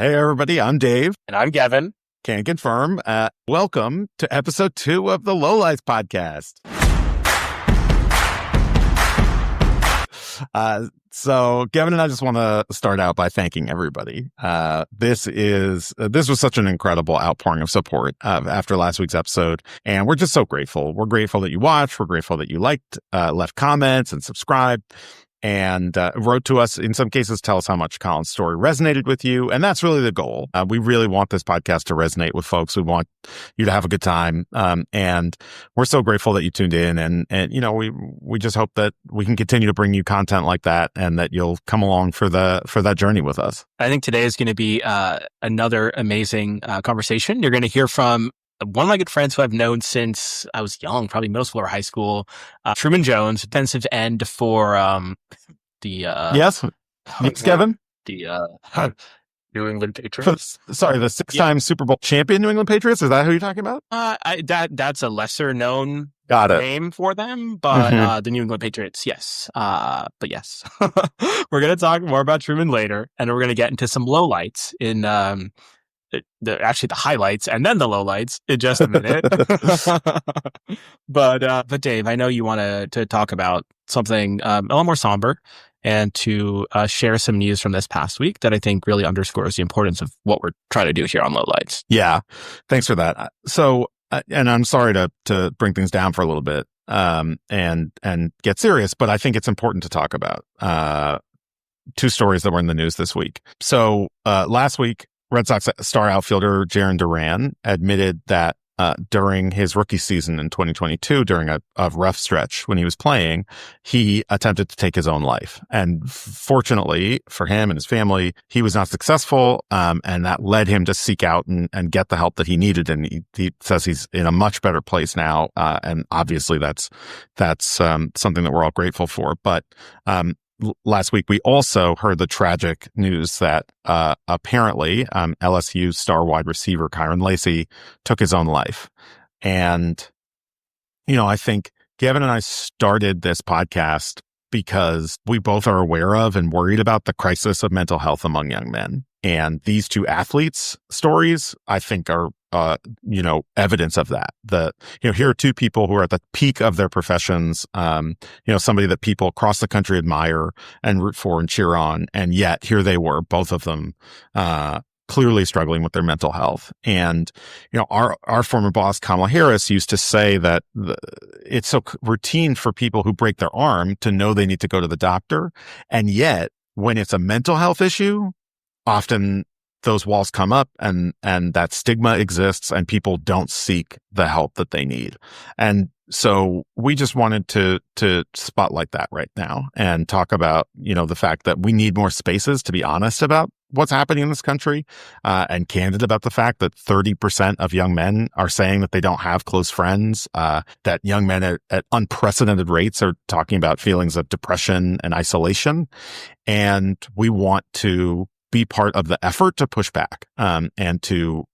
Hey, everybody. I'm Dave. And I'm Gevin. Can confirm. Welcome to episode 2 of the Lowlights podcast. So Gevin and I just want to start out by thanking everybody. This was such an incredible outpouring of support after last week's episode. And we're just so grateful. We're grateful that you watched. We're grateful that you liked, left comments and subscribed. And wrote to us, in some cases, tell us how much Colin's story resonated with you. And that's really the goal. We really want this podcast to resonate with folks. We want you to have a good time. And we're so grateful that you tuned in. And you know, we just hope that we can continue to bring you content like that and that you'll come along for that journey with us. I think today is going to be another amazing conversation. You're going to hear from one of my good friends who I've known since I was young, probably middle school or high school, Truman Jones, defensive end for Yes, Gevin? The New England Patriots. The 6-time Super Bowl champion New England Patriots. Is that who you're talking about? That's a lesser known name for them, but the New England Patriots, yes. But yes, we're going to talk more about Truman later, and we're going to get into some lowlights in the highlights and then the lowlights in just a minute. But Dave, I know you want to talk about something a little more somber and to share some news from this past week that I think really underscores the importance of what we're trying to do here on Lowlights. Yeah, thanks for that. So, and I'm sorry to bring things down for a little bit and get serious, but I think it's important to talk about 2 stories that were in the news this week. So last week, Red Sox star outfielder Jarren Duran admitted that during his rookie season in 2022, during a rough stretch when he was playing, he attempted to take his own life. And fortunately for him and his family, he was not successful, and that led him to seek out and get the help that he needed. And he says he's in a much better place now, and obviously that's something that we're all grateful for. But last week, we also heard the tragic news that apparently LSU star wide receiver Kyron Lacy took his own life. And, you know, I think Gevin and I started this podcast because we both are aware of and worried about the crisis of mental health among young men. And these 2 athletes' stories, I think, are evidence of that. Here are 2 people who are at the peak of their professions, somebody that people across the country admire and root for and cheer on. And yet here they were, both of them, clearly struggling with their mental health. And, our former boss, Kamala Harris, used to say that it's so routine for people who break their arm to know they need to go to the doctor. And yet when it's a mental health issue, often those walls come up and that stigma exists and people don't seek the help that they need. And so we just wanted to spotlight that right now and talk about, the fact that we need more spaces to be honest about what's happening in this country, and candid about the fact that 30% of young men are saying that they don't have close friends, that young men at unprecedented rates are talking about feelings of depression and isolation. And we want to be part of the effort to push back, and to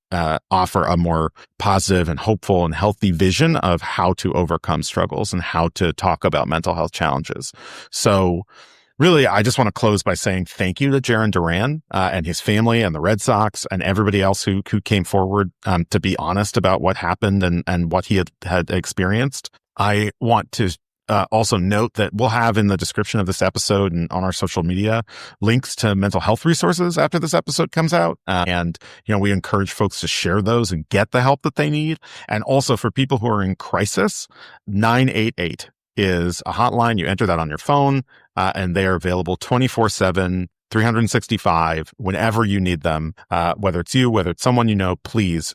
offer a more positive and hopeful and healthy vision of how to overcome struggles and how to talk about mental health challenges. So really, I just want to close by saying thank you to Jarren Duran and his family and the Red Sox and everybody else who came forward to be honest about what happened and what he had experienced. I want to also note that we'll have in the description of this episode and on our social media links to mental health resources after this episode comes out. And, we encourage folks to share those and get the help that they need. And also for people who are in crisis, 988 is a hotline. You enter that on your phone, and they are available 24/7, 365, whenever you need them, whether it's you, whether it's someone you know. Please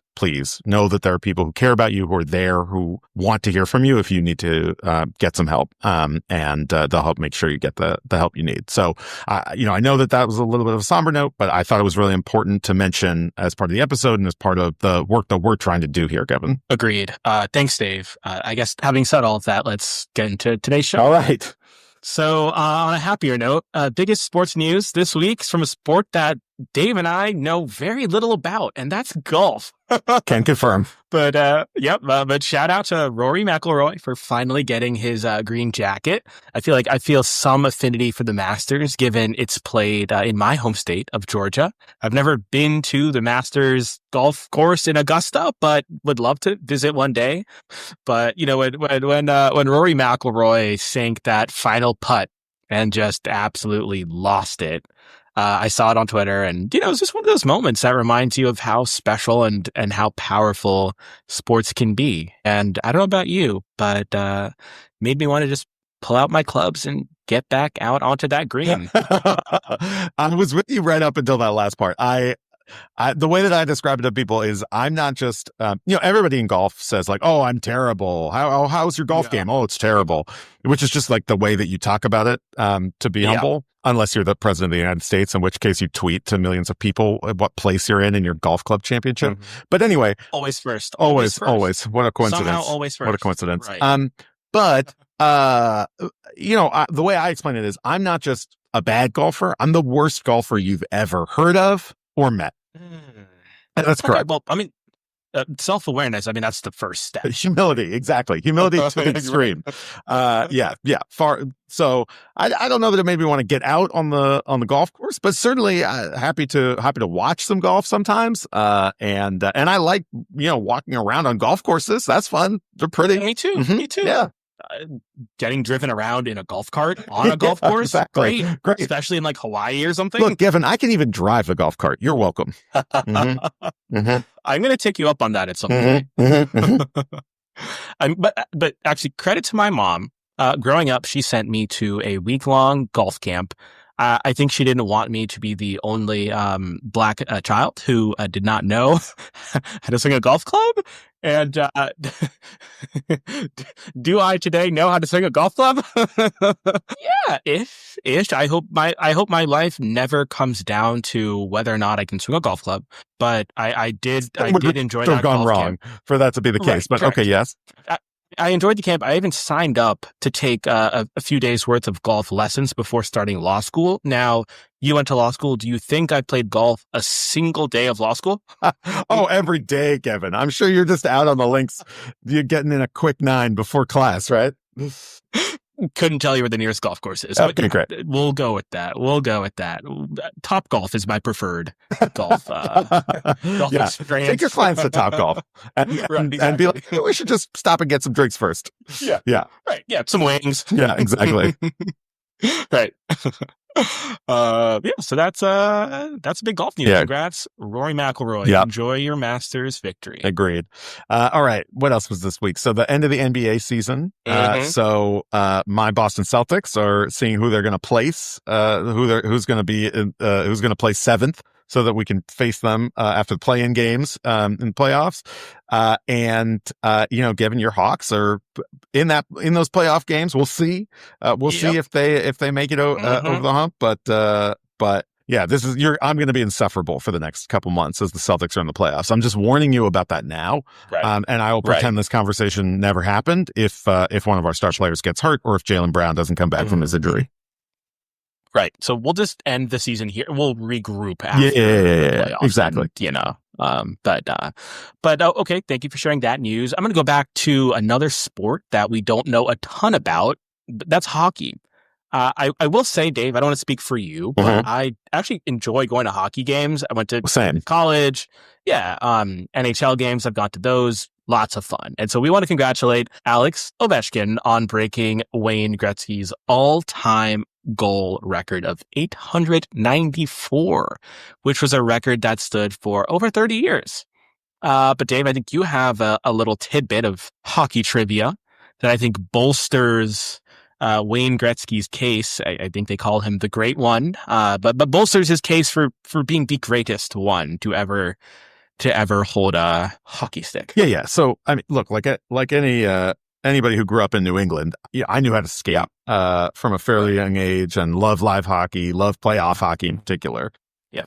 know that there are people who care about you, who are there, who want to hear from you if you need to get some help, and they'll help make sure you get the help you need. So, I know that was a little bit of a somber note, but I thought it was really important to mention as part of the episode and as part of the work that we're trying to do here, Gevin. Agreed. Thanks, Dave. I guess having said all of that, let's get into today's show. All right. So on a happier note, biggest sports news this week is from a sport that Dave and I know very little about, and that's golf. Can confirm. But but shout out to Rory McIlroy for finally getting his green jacket. I feel some affinity for the Masters, given it's played in my home state of Georgia. I've never been to the Masters golf course in Augusta, but would love to visit one day. But when Rory McIlroy sank that final putt and just absolutely lost it, I saw it on Twitter, and it's just one of those moments that reminds you of how special and how powerful sports can be. And I don't know about you, but made me want to just pull out my clubs and get back out onto that green. I was with you right up until that last part. The way that I describe it to people is I'm not just, everybody in golf says like, oh, I'm terrible. How's your golf game? Oh, it's terrible, which is just like the way that you talk about it, to be humble, unless you're the president of the United States, in which case you tweet to millions of people what place you're in your golf club championship. Mm-hmm. But anyway, always first. Always. What a coincidence. Somehow always first. What a coincidence. Right. But, the way I explain it is I'm not just a bad golfer. I'm the worst golfer you've ever heard of or met. That's correct. Well, I mean, self-awareness, that's the first step. Humility, exactly. Humility to the extreme. Far. So I don't know that it made me want to get out on the golf course, but certainly happy to watch some golf sometimes. And I like walking around on golf courses. That's fun. They're pretty. Me too. Mm-hmm. Me too. Yeah. Getting driven around in a golf cart on a golf course. Exactly. Great. Especially in like Hawaii or something. Look, Gevin, I can even drive a golf cart. You're welcome. Mm-hmm. Mm-hmm. I'm going to take you up on that at some point. Mm-hmm. But actually, credit to my mom. Growing up, she sent me to a week-long golf camp. I think she didn't want me to be the only black child who did not know how to swing a golf club. And do I today know how to swing a golf club? Yeah, ish. I hope my life never comes down to whether or not I can swing a golf club. But I did enjoy that. Gone wrong for that to be the case. Right, but correct. Okay, yes. I enjoyed the camp. I even signed up to take a few days worth of golf lessons before starting law school. Now, you went to law school. Do you think I played golf a single day of law school? Oh, every day, Gevin. I'm sure you're just out on the links. You're getting in a quick 9 before class, right? Couldn't tell you where the nearest golf course is. Okay, great. We'll go with that. Top Golf is my preferred golf. Golf experience. Take your clients to Top Golf and be like, hey, we should just stop and get some drinks first. Yeah. Right. Yeah. Some wings. Yeah, exactly. Right. So that's a big golf news. Yeah. Congrats, Rory McIlroy. Yeah. Enjoy your Masters victory. Agreed. All right. What else was this week? So the end of the NBA season. So my Boston Celtics are seeing who they're going to place, who's going to play 7th, so that we can face them after the play-in games in playoffs. Given your Hawks are in those playoff games, we'll see. We'll see if they make it over the hump. But yeah, I'm going to be insufferable for the next couple months as the Celtics are in the playoffs. I'm just warning you about that now. Right. And I will pretend this conversation never happened if one of our star players gets hurt or if Jaylen Brown doesn't come back from his injury. Right. So we'll just end the season here. We'll regroup after the playoffs. Exactly. Okay. Thank you for sharing that news. I'm going to go back to another sport that we don't know a ton about. That's hockey. I will say, Dave, I don't want to speak for you, but I actually enjoy going to hockey games. I went to college. Yeah. NHL games. I've gone to those. Lots of fun. And so we want to congratulate Alex Ovechkin on breaking Wayne Gretzky's all-time goal record of 894, which was a record that stood for over 30 years. But Dave, I think you have a little tidbit of hockey trivia that I think bolsters Wayne Gretzky's case. I think they call him the Great One, but bolsters his case for being the greatest one to ever hold a hockey stick. Yeah. So, I mean, look, like anybody who grew up in New England, I knew how to skate from a fairly young age and love live hockey, love playoff hockey in particular. Yeah.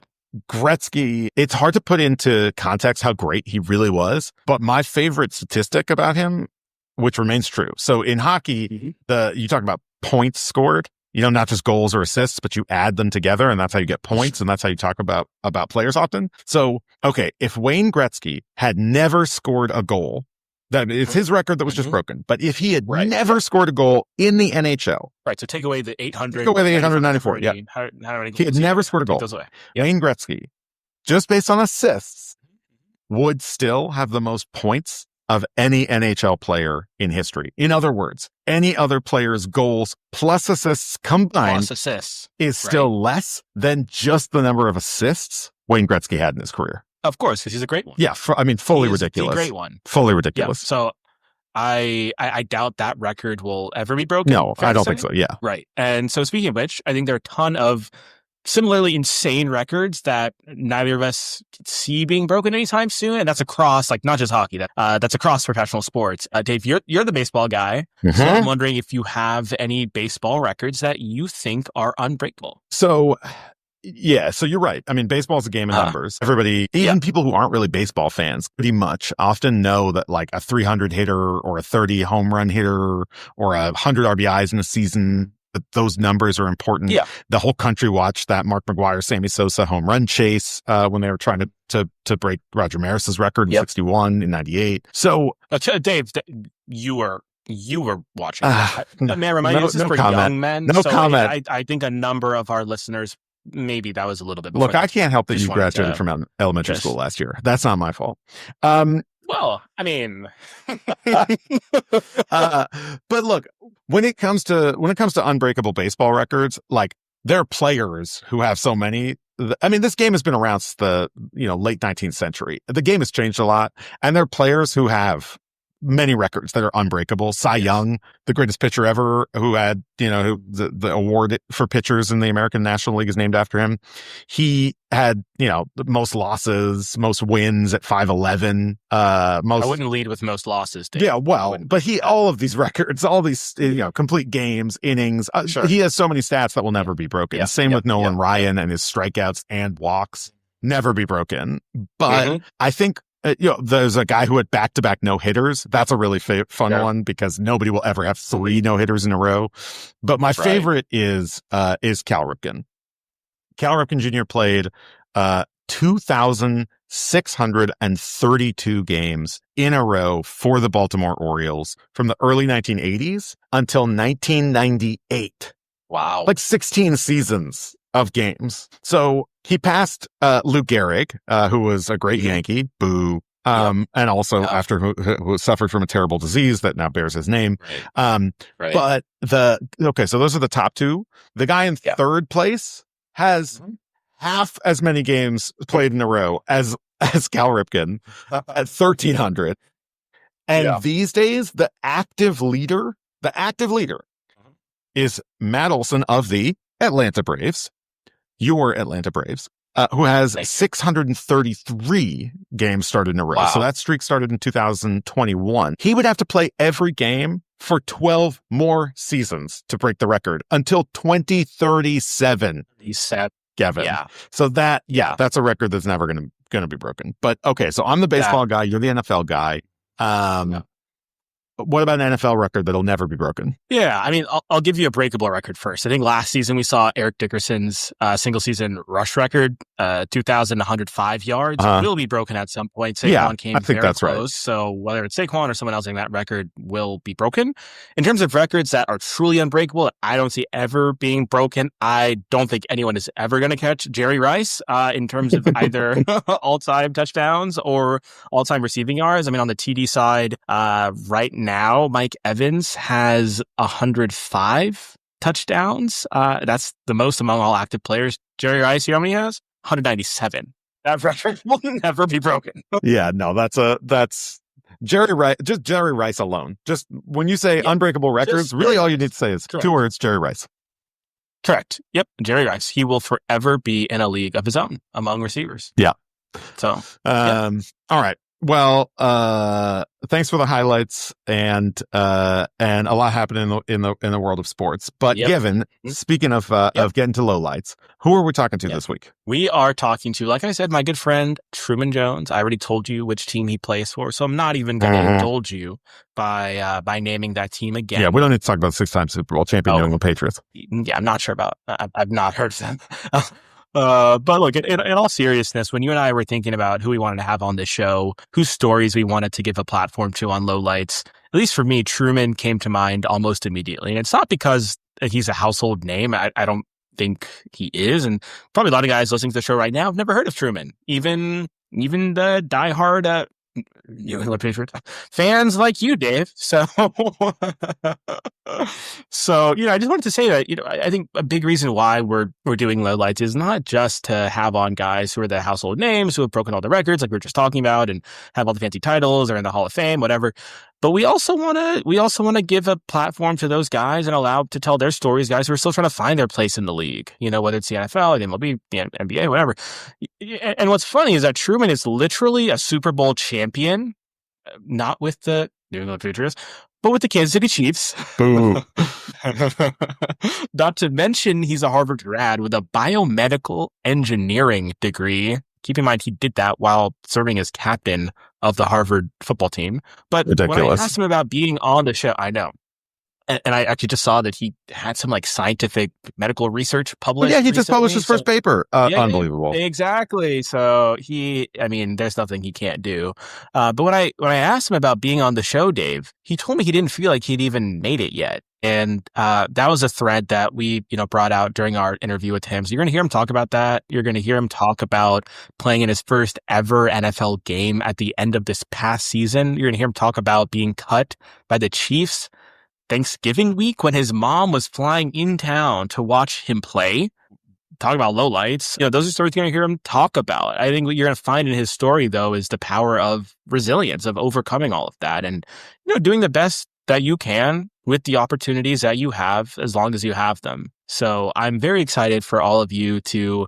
Talk it's hard to put into context how great he really was, but my favorite statistic about him, which remains true. So in hockey, you talk about points scored. not just goals or assists, but you add them together, and that's how you get points, and that's how you talk about players often. So, okay, if Wayne Gretzky had never scored a goal, that it's his record that was just broken. But if he had never scored a goal in the NHL, right? So take away the 800, take away the 894. Yeah, he had never scored a goal. Wayne Gretzky, just based on assists, would still have the most points of any NHL player in history. In other words, any other player's goals plus assists combined is still less than just the number of assists Wayne Gretzky had in his career. Of course, because he's a great one. Yeah, fully ridiculous. A great one. Fully ridiculous. Yeah, so I doubt that record will ever be broken. No, I don't think so. Yeah. Right. And so speaking of which, I think there are a ton of similarly insane records that neither of us see being broken anytime soon. And that's across, like, not just hockey, that's across professional sports. Dave, you're the baseball guy. Mm-hmm. So I'm wondering if you have any baseball records that you think are unbreakable. So, yeah, so you're right. I mean, baseball is a game of numbers. Everybody, even people who aren't really baseball fans, pretty much often know that like a 300 hitter or a 30 home run hitter or 100 RBIs in a season, that those numbers are important. Yeah. The whole country watched that Mark McGwire, Sammy Sosa home run chase when they were trying to break Roger Maris's record in 61 in 98. So, Dave, you were watching. May I remind you, this is for young men. No comment. I think a number of our listeners, maybe that was a little bit before. Look, I can't help that you graduated from elementary school last year. That's not my fault. Well, I mean, but look, when it comes to unbreakable baseball records, like there are players who have so many. I mean, this game has been around since the late 19th century. The game has changed a lot, and there are players who have many records that are unbreakable. Cy Young, the greatest pitcher ever, who had, the award for pitchers in the American National League is named after him. He had, the most losses, most wins at 5'11". I wouldn't lead with most losses, Dave. Yeah, well, but all of these records, all these, complete games, innings, sure. He has so many stats that will never be broken. Yeah. Same with Nolan Ryan and his strikeouts and walks, never be broken. But I think, there's a guy who had back-to-back no-hitters. That's a really fun one because nobody will ever have 3 no-hitters in a row. But my favorite is Cal Ripken. Cal Ripken Jr. played 2,632 games in a row for the Baltimore Orioles from the early 1980s until 1998. Wow. Like 16 seasons of games. So he passed Lou Gehrig, who was a great Yankee, boo, and also after who suffered from a terrible disease that now bears his name. But so those are the top 2. The guy in third place has half as many games played in a row as Cal Ripken at 1,300. And these days, the active leader is Matt Olson of the Atlanta Braves. Your Atlanta Braves, who has 633 games started in a row. Wow. So that streak started in 2021. He would have to play every game for 12 more seasons to break the record until 2037. He's sad, Gevin. Yeah. So that's a record that's never going to be broken. But okay, so I'm the baseball guy. You're the NFL guy. What about an NFL record that'll never be broken? Yeah, I mean, I'll give you a breakable record first. I think last season we saw Eric Dickerson's single-season rush record, 2,105 yards. It will be broken at some point. Saquon came very close. Right. So whether it's Saquon or someone else, that record will be broken. In terms of records that are truly unbreakable, I don't see ever being broken. I don't think anyone is ever going to catch Jerry Rice in terms of either all-time touchdowns or all-time receiving yards. I mean, on the TD side, right now, Mike Evans has 105 touchdowns. That's the most among all active players. Jerry Rice, you know how many he has? 197. That record will never be broken. Yeah, no, that's Jerry Rice. Just Jerry Rice alone. Just when you say unbreakable records, really all you need to say is 2 words: Jerry Rice. Correct. Yep, Jerry Rice. He will forever be in a league of his own among receivers. Yeah. So, all right. Well, thanks for the highlights and a lot happening in the world of sports. But Gevin, speaking of getting to lowlights, who are we talking to this week? We are talking to, like I said, my good friend Truman Jones. I already told you which team he plays for, so I'm not even going to indulge you by naming that team again. Yeah, we don't need to talk about 6-time Super Bowl champion New England Patriots. Yeah, I'm not sure about. I've not heard of them. But look, in all seriousness, when you and I were thinking about who we wanted to have on this show, whose stories we wanted to give a platform to on Lowlights, at least for me, Truman came to mind almost immediately. And it's not because he's a household name. I don't think he is. And probably a lot of guys listening to the show right now have never heard of Truman. Even the diehard New England Patriots fans like you, Dave. So, I just wanted to say that, I think a big reason why we're doing Lowlights is not just to have on guys who are the household names, who have broken all the records, like we were just talking about, and have all the fancy titles, or in the Hall of Fame, whatever. But we also want to give a platform to those guys and allow to tell their stories, guys who are still trying to find their place in the league, whether it's the NFL, the MLB, the NBA, whatever. And what's funny is that Truman is literally a Super Bowl champion, not with the New England Patriots, but with the Kansas City Chiefs. Boo. Not to mention he's a Harvard grad with a biomedical engineering degree. Keep in mind, he did that while serving as captain of the Harvard football team. But ridiculous. When I asked him about being on the show, I know. And I actually just saw that he had some scientific medical research published. Yeah, he just published his first paper. Unbelievable. Exactly. So there's nothing he can't do. But when I asked him about being on the show, Dave, he told me he didn't feel like he'd even made it yet. And that was a thread that we, brought out during our interview with him. So you're going to hear him talk about that. You're going to hear him talk about playing in his first ever NFL game at the end of this past season. You're going to hear him talk about being cut by the Chiefs Thanksgiving week when his mom was flying in town to watch him play. Talk about lowlights. Those are stories you're going to hear him talk about. I think what you're going to find in his story, though, is the power of resilience, of overcoming all of that, and doing the best that you can with the opportunities that you have, as long as you have them. So I'm very excited for all of you to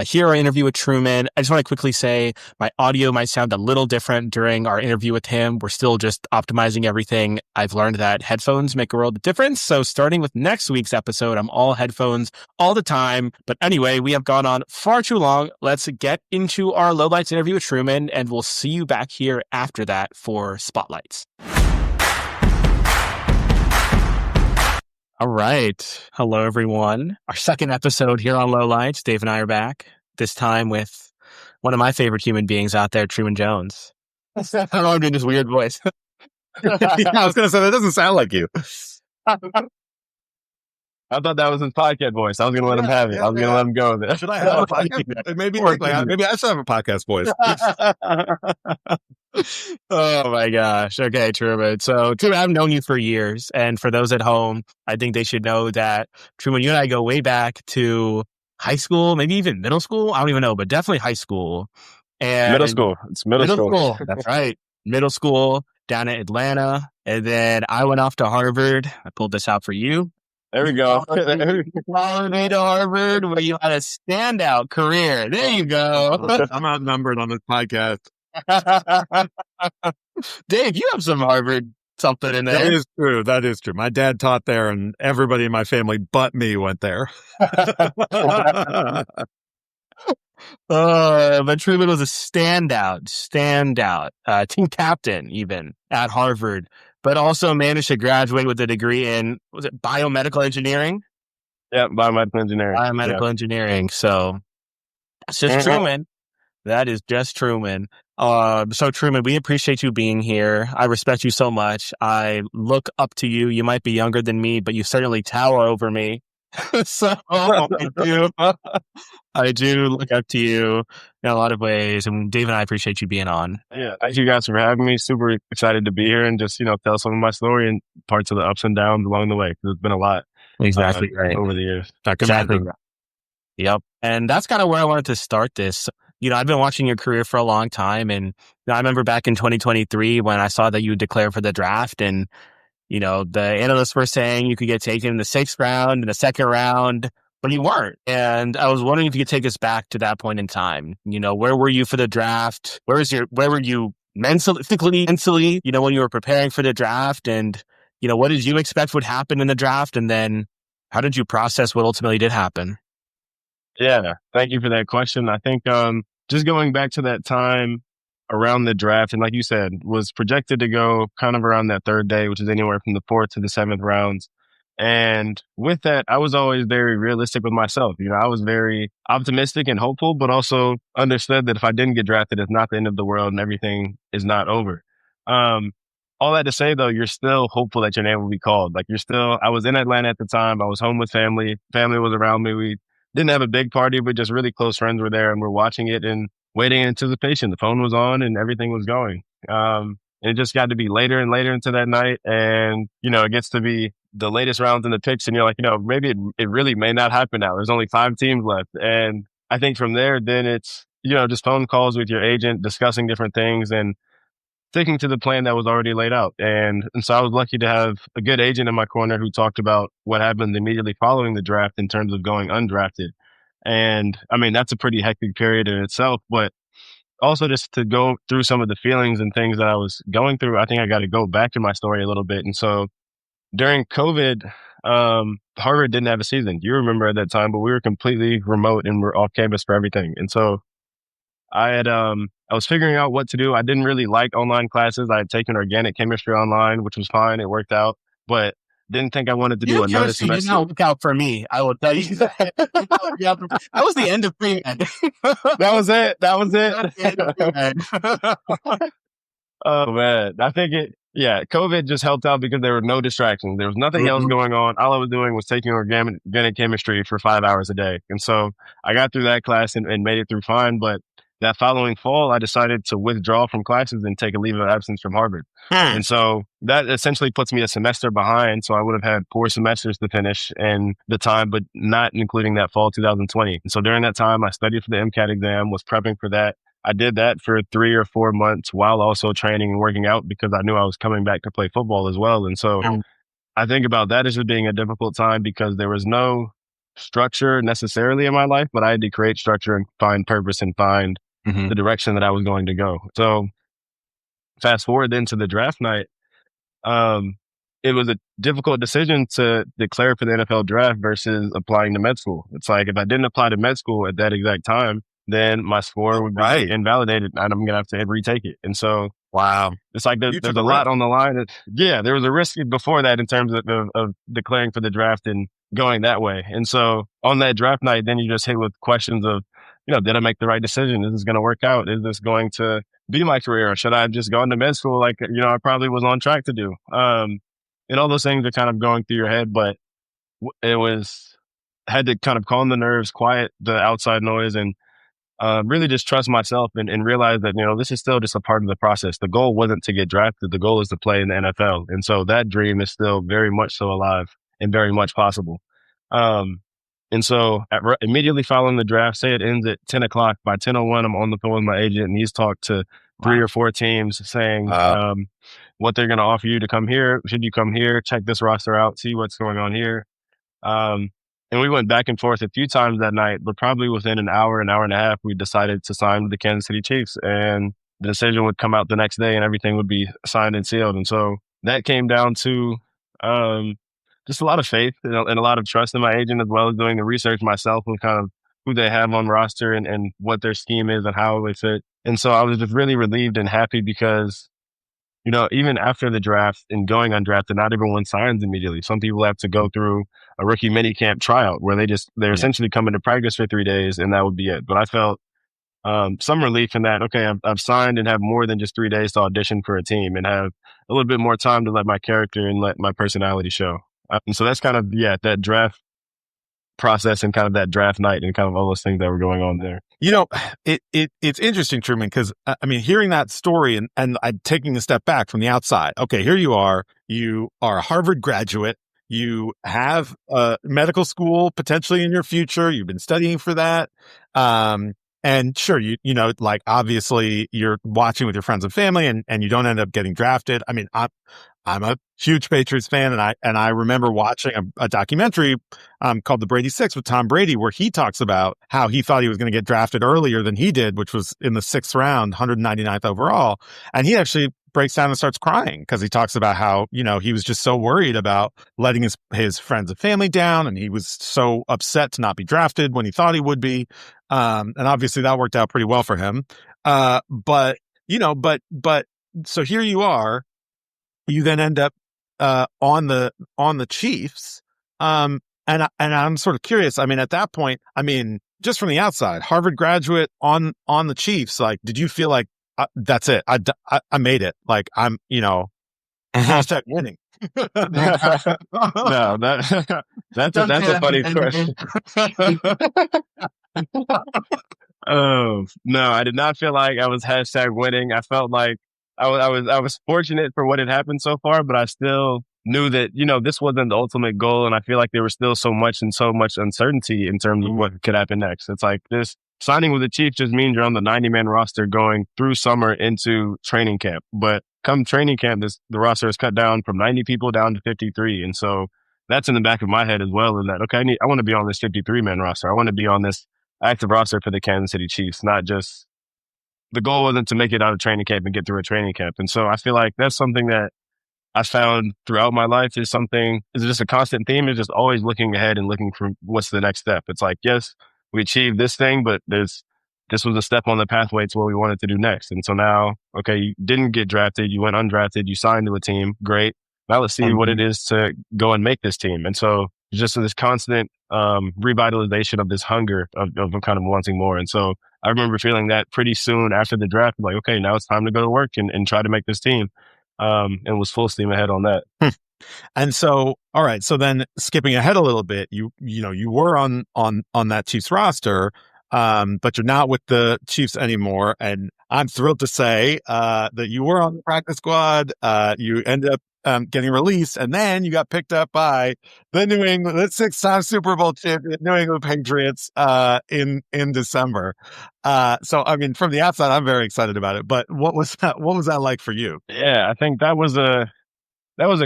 hear our interview with Truman. I just want to quickly say my audio might sound a little different during our interview with him. We're still just optimizing everything. I've learned that headphones make a world of difference. So starting with next week's episode, I'm all headphones all the time. But anyway, we have gone on far too long. Let's get into our Lowlights interview with Truman, and we'll see you back here after that for Spotlights. All right. Hello, everyone. Our second episode here on Lowlights. Dave and I are back, this time with one of my favorite human beings out there, Truman Jones. I don't know, I'm doing this weird voice. Yeah, I was going to say, that doesn't sound like you. I thought that was his podcast voice. I was going to let him have it. I was going to let him go with it. Should I have a podcast? Maybe I should have a podcast voice. Oh my gosh. Okay, Truman. So Truman, I've known you for years. And for those at home, I think they should know that Truman, you and I go way back to high school, maybe even middle school. I don't even know, but definitely high school. And middle school. It's middle school. That's right. Middle school down in Atlanta. And then I went off to Harvard. I pulled this out for you. There we go. Followed me to Harvard, where you had a standout career. There you go. I'm outnumbered on this podcast. Dave, you have some Harvard something in there. That is true. My dad taught there, and everybody in my family but me went there. But Truman was a standout, team captain even at Harvard, but also managed to graduate with a degree in, was it biomedical engineering? Yeah, biomedical engineering. Engineering. So that's just Truman. That is just Truman. So Truman, we appreciate you being here. I respect you so much. I look up to you. You might be younger than me, but you certainly tower over me. So I do look up to you in a lot of ways. And Dave and I appreciate you being on. Yeah, thank you guys for having me. Super excited to be here and just, tell some of my story and parts of the ups and downs along the way. Because it's been a lot. Exactly right. Over the years. Exactly. Yep. And that's kind of where I wanted to start this. I've been watching your career for a long time. And I remember back in 2023 when I saw that you declared for the draft, and, the analysts were saying you could get taken in the 6th round, in the 2nd round, but you weren't. And I was wondering if you could take us back to that point in time. Where were you for the draft? Where were you mentally, when you were preparing for the draft, and, what did you expect would happen in the draft? And then how did you process what ultimately did happen? Yeah, thank you for that question. I think just going back to that time around the draft, and like you said, was projected to go kind of around that third day, which is anywhere from the 4th to the 7th rounds. And with that, I was always very realistic with myself. I was very optimistic and hopeful, but also understood that if I didn't get drafted, it's not the end of the world and everything is not over. Um, all that to say, though, you're still hopeful that your name will be called. Like I was in Atlanta at the time. I was home with family. Family was around me. We didn't have a big party, but just really close friends were there and we're watching it and waiting in anticipation. The phone was on and everything was going. And it just got to be later and later into that night. And, it gets to be the latest rounds in the picks. And you're like, maybe it really may not happen now. There's only 5 teams left. And I think from there, then it's, just phone calls with your agent, discussing different things and sticking to the plan that was already laid out. And so I was lucky to have a good agent in my corner who talked about what happened immediately following the draft in terms of going undrafted. And I mean, that's a pretty hectic period in itself, but also just to go through some of the feelings and things that I was going through, I think I got to go back to my story a little bit. And so during COVID, Harvard didn't have a season. You remember at that time, but we were completely remote and we're off campus for everything. And so I was figuring out what to do. I didn't really like online classes. I had taken organic chemistry online, which was fine. It worked out, but didn't think I wanted to do another semester. Did not work out for me. I will tell you that. That was the end of pre-med. That was it. Oh man, I think COVID just helped out because there were no distractions. There was nothing else going on. All I was doing was taking organic chemistry for 5 hours a day. And so I got through that class and made it through fine. But that following fall, I decided to withdraw from classes and take a leave of absence from Harvard. And so that essentially puts me a semester behind. So I would have had 4 semesters to finish in the time, but not including that fall 2020. And so during that time, I studied for the MCAT exam, was prepping for that. I did that for 3 or 4 months while also training and working out because I knew I was coming back to play football as well. And so I think about that as just being a difficult time because there was no structure necessarily in my life, but I had to create structure and find purpose and find the direction that I was going to go. So fast forward then to the draft night. It was a difficult decision to declare for the NFL draft versus applying to med school. It's like, if I didn't apply to med school at that exact time, then my score would be invalidated and I'm going to have to retake it. And so, wow, it's like there's a lot on the line. There was a risk before that in terms of declaring for the draft and going that way. And so on that draft night, then you just hit with questions of, did I make the right decision? Is this going to work out? Is this going to be my career? Or should I have just gone to med school like, I probably was on track to do? And all those things are kind of going through your head, but had to kind of calm the nerves, quiet the outside noise, and really just trust myself and realize that, this is still just a part of the process. The goal wasn't to get drafted. The goal is to play in the NFL. And so that dream is still very much so alive and very much possible. And so immediately following the draft, say it ends at 10 o'clock, by 10:01, I'm on the phone with my agent and he's talked to 3 or 4 teams saying what they're going to offer you to come here. Should you come here, check this roster out, see what's going on here. And we went back and forth a few times that night, but probably within an hour and a half, we decided to sign with the Kansas City Chiefs, and the decision would come out the next day and everything would be signed and sealed. And so that came down to just a lot of faith and a lot of trust in my agent, as well as doing the research myself and kind of who they have on roster and what their scheme is and how they fit. And so I was just really relieved and happy because, even after the draft and going undrafted, not everyone signs immediately. Some people have to go through a rookie minicamp tryout where they're essentially coming to practice for 3 days and that would be it. But I felt some relief in that, okay, I've signed and have more than just 3 days to audition for a team and have a little bit more time to let my character and let my personality show. And so that's kind of, that draft process and kind of that draft night and kind of all those things that were going on there. It's interesting, Truman, because hearing that story and taking a step back from the outside. Okay, here you are a Harvard graduate. You have medical school potentially in your future. You've been studying for that. And sure, obviously you're watching with your friends and family and you don't end up getting drafted. I'm a huge Patriots fan, and I remember watching a documentary called The Brady Six with Tom Brady, where he talks about how he thought he was going to get drafted earlier than he did, which was in the 6th round, 199th overall. And he actually breaks down and starts crying because he talks about how, he was just so worried about letting his friends and family down, and he was so upset to not be drafted when he thought he would be. And obviously that worked out pretty well for him. But so here you are. You then end up on the Chiefs, and I'm sort of curious. I mean, at that point, just from the outside, Harvard graduate on the Chiefs. Like, did you feel like that's it? I made it. Like, I'm hashtag winning. No, that's a funny question. Oh no, I did not feel like I was hashtag winning. I felt like I was fortunate for what had happened so far, but I still knew that, this wasn't the ultimate goal. And I feel like there was still so much uncertainty in terms of what could happen next. It's like this signing with the Chiefs just means you're on the 90-man roster going through summer into training camp. But come training camp, the roster is cut down from 90 people down to 53. And so that's in the back of my head as well, is that, okay, I want to be on this 53-man roster. I want to be on this active roster for the Kansas City Chiefs, not just the goal wasn't to make it out of training camp and get through a training camp. And so I feel like that's something that I found throughout my life is just a constant theme, is just always looking ahead and looking for what's the next step. It's like, yes, we achieved this thing, but this was a step on the pathway to what we wanted to do next. And so now, okay, you didn't get drafted, you went undrafted, you signed to a team, great. Now let's see what it is to go and make this team. And so just this constant revitalization of this hunger of kind of wanting more. And so I remember feeling that pretty soon after the draft, like, okay, now it's time to go to work and try to make this team. And was full steam ahead on that. And so, all right. So then skipping ahead a little bit, you were on that Chiefs roster, but you're not with the Chiefs anymore. And I'm thrilled to say that you were on the practice squad. You ended up getting released, and then you got picked up by the 6-time Super Bowl champion New England Patriots in December. So I mean, from the outside, I'm very excited about it. But what was that like for you? Yeah, I think that was a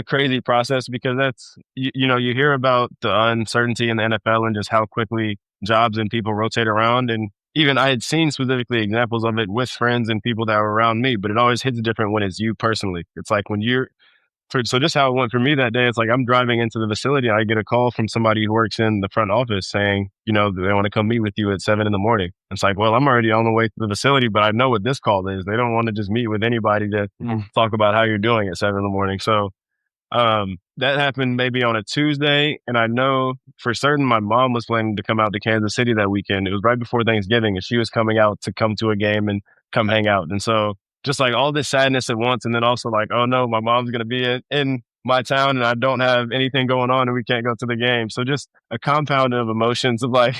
crazy process, because that's you hear about the uncertainty in the NFL and just how quickly jobs and people rotate around. And even I had seen specifically examples of it with friends and people that were around me, but it always hits different when it's you personally. It's like when so just how it went for me that day, it's like I'm driving into the facility. I get a call from somebody who works in the front office saying, they want to come meet with you at 7 a.m. It's like, well, I'm already on the way to the facility, but I know what this call is. They don't want to just meet with anybody to talk about how you're doing at 7 a.m. So that happened maybe on a Tuesday. And I know for certain my mom was planning to come out to Kansas City that weekend. It was right before Thanksgiving, and she was coming out to come to a game and come hang out. And so just like all this sadness at once, and then also like, oh no, my mom's going to be in my town and I don't have anything going on and we can't go to the game. So just a compound of emotions of like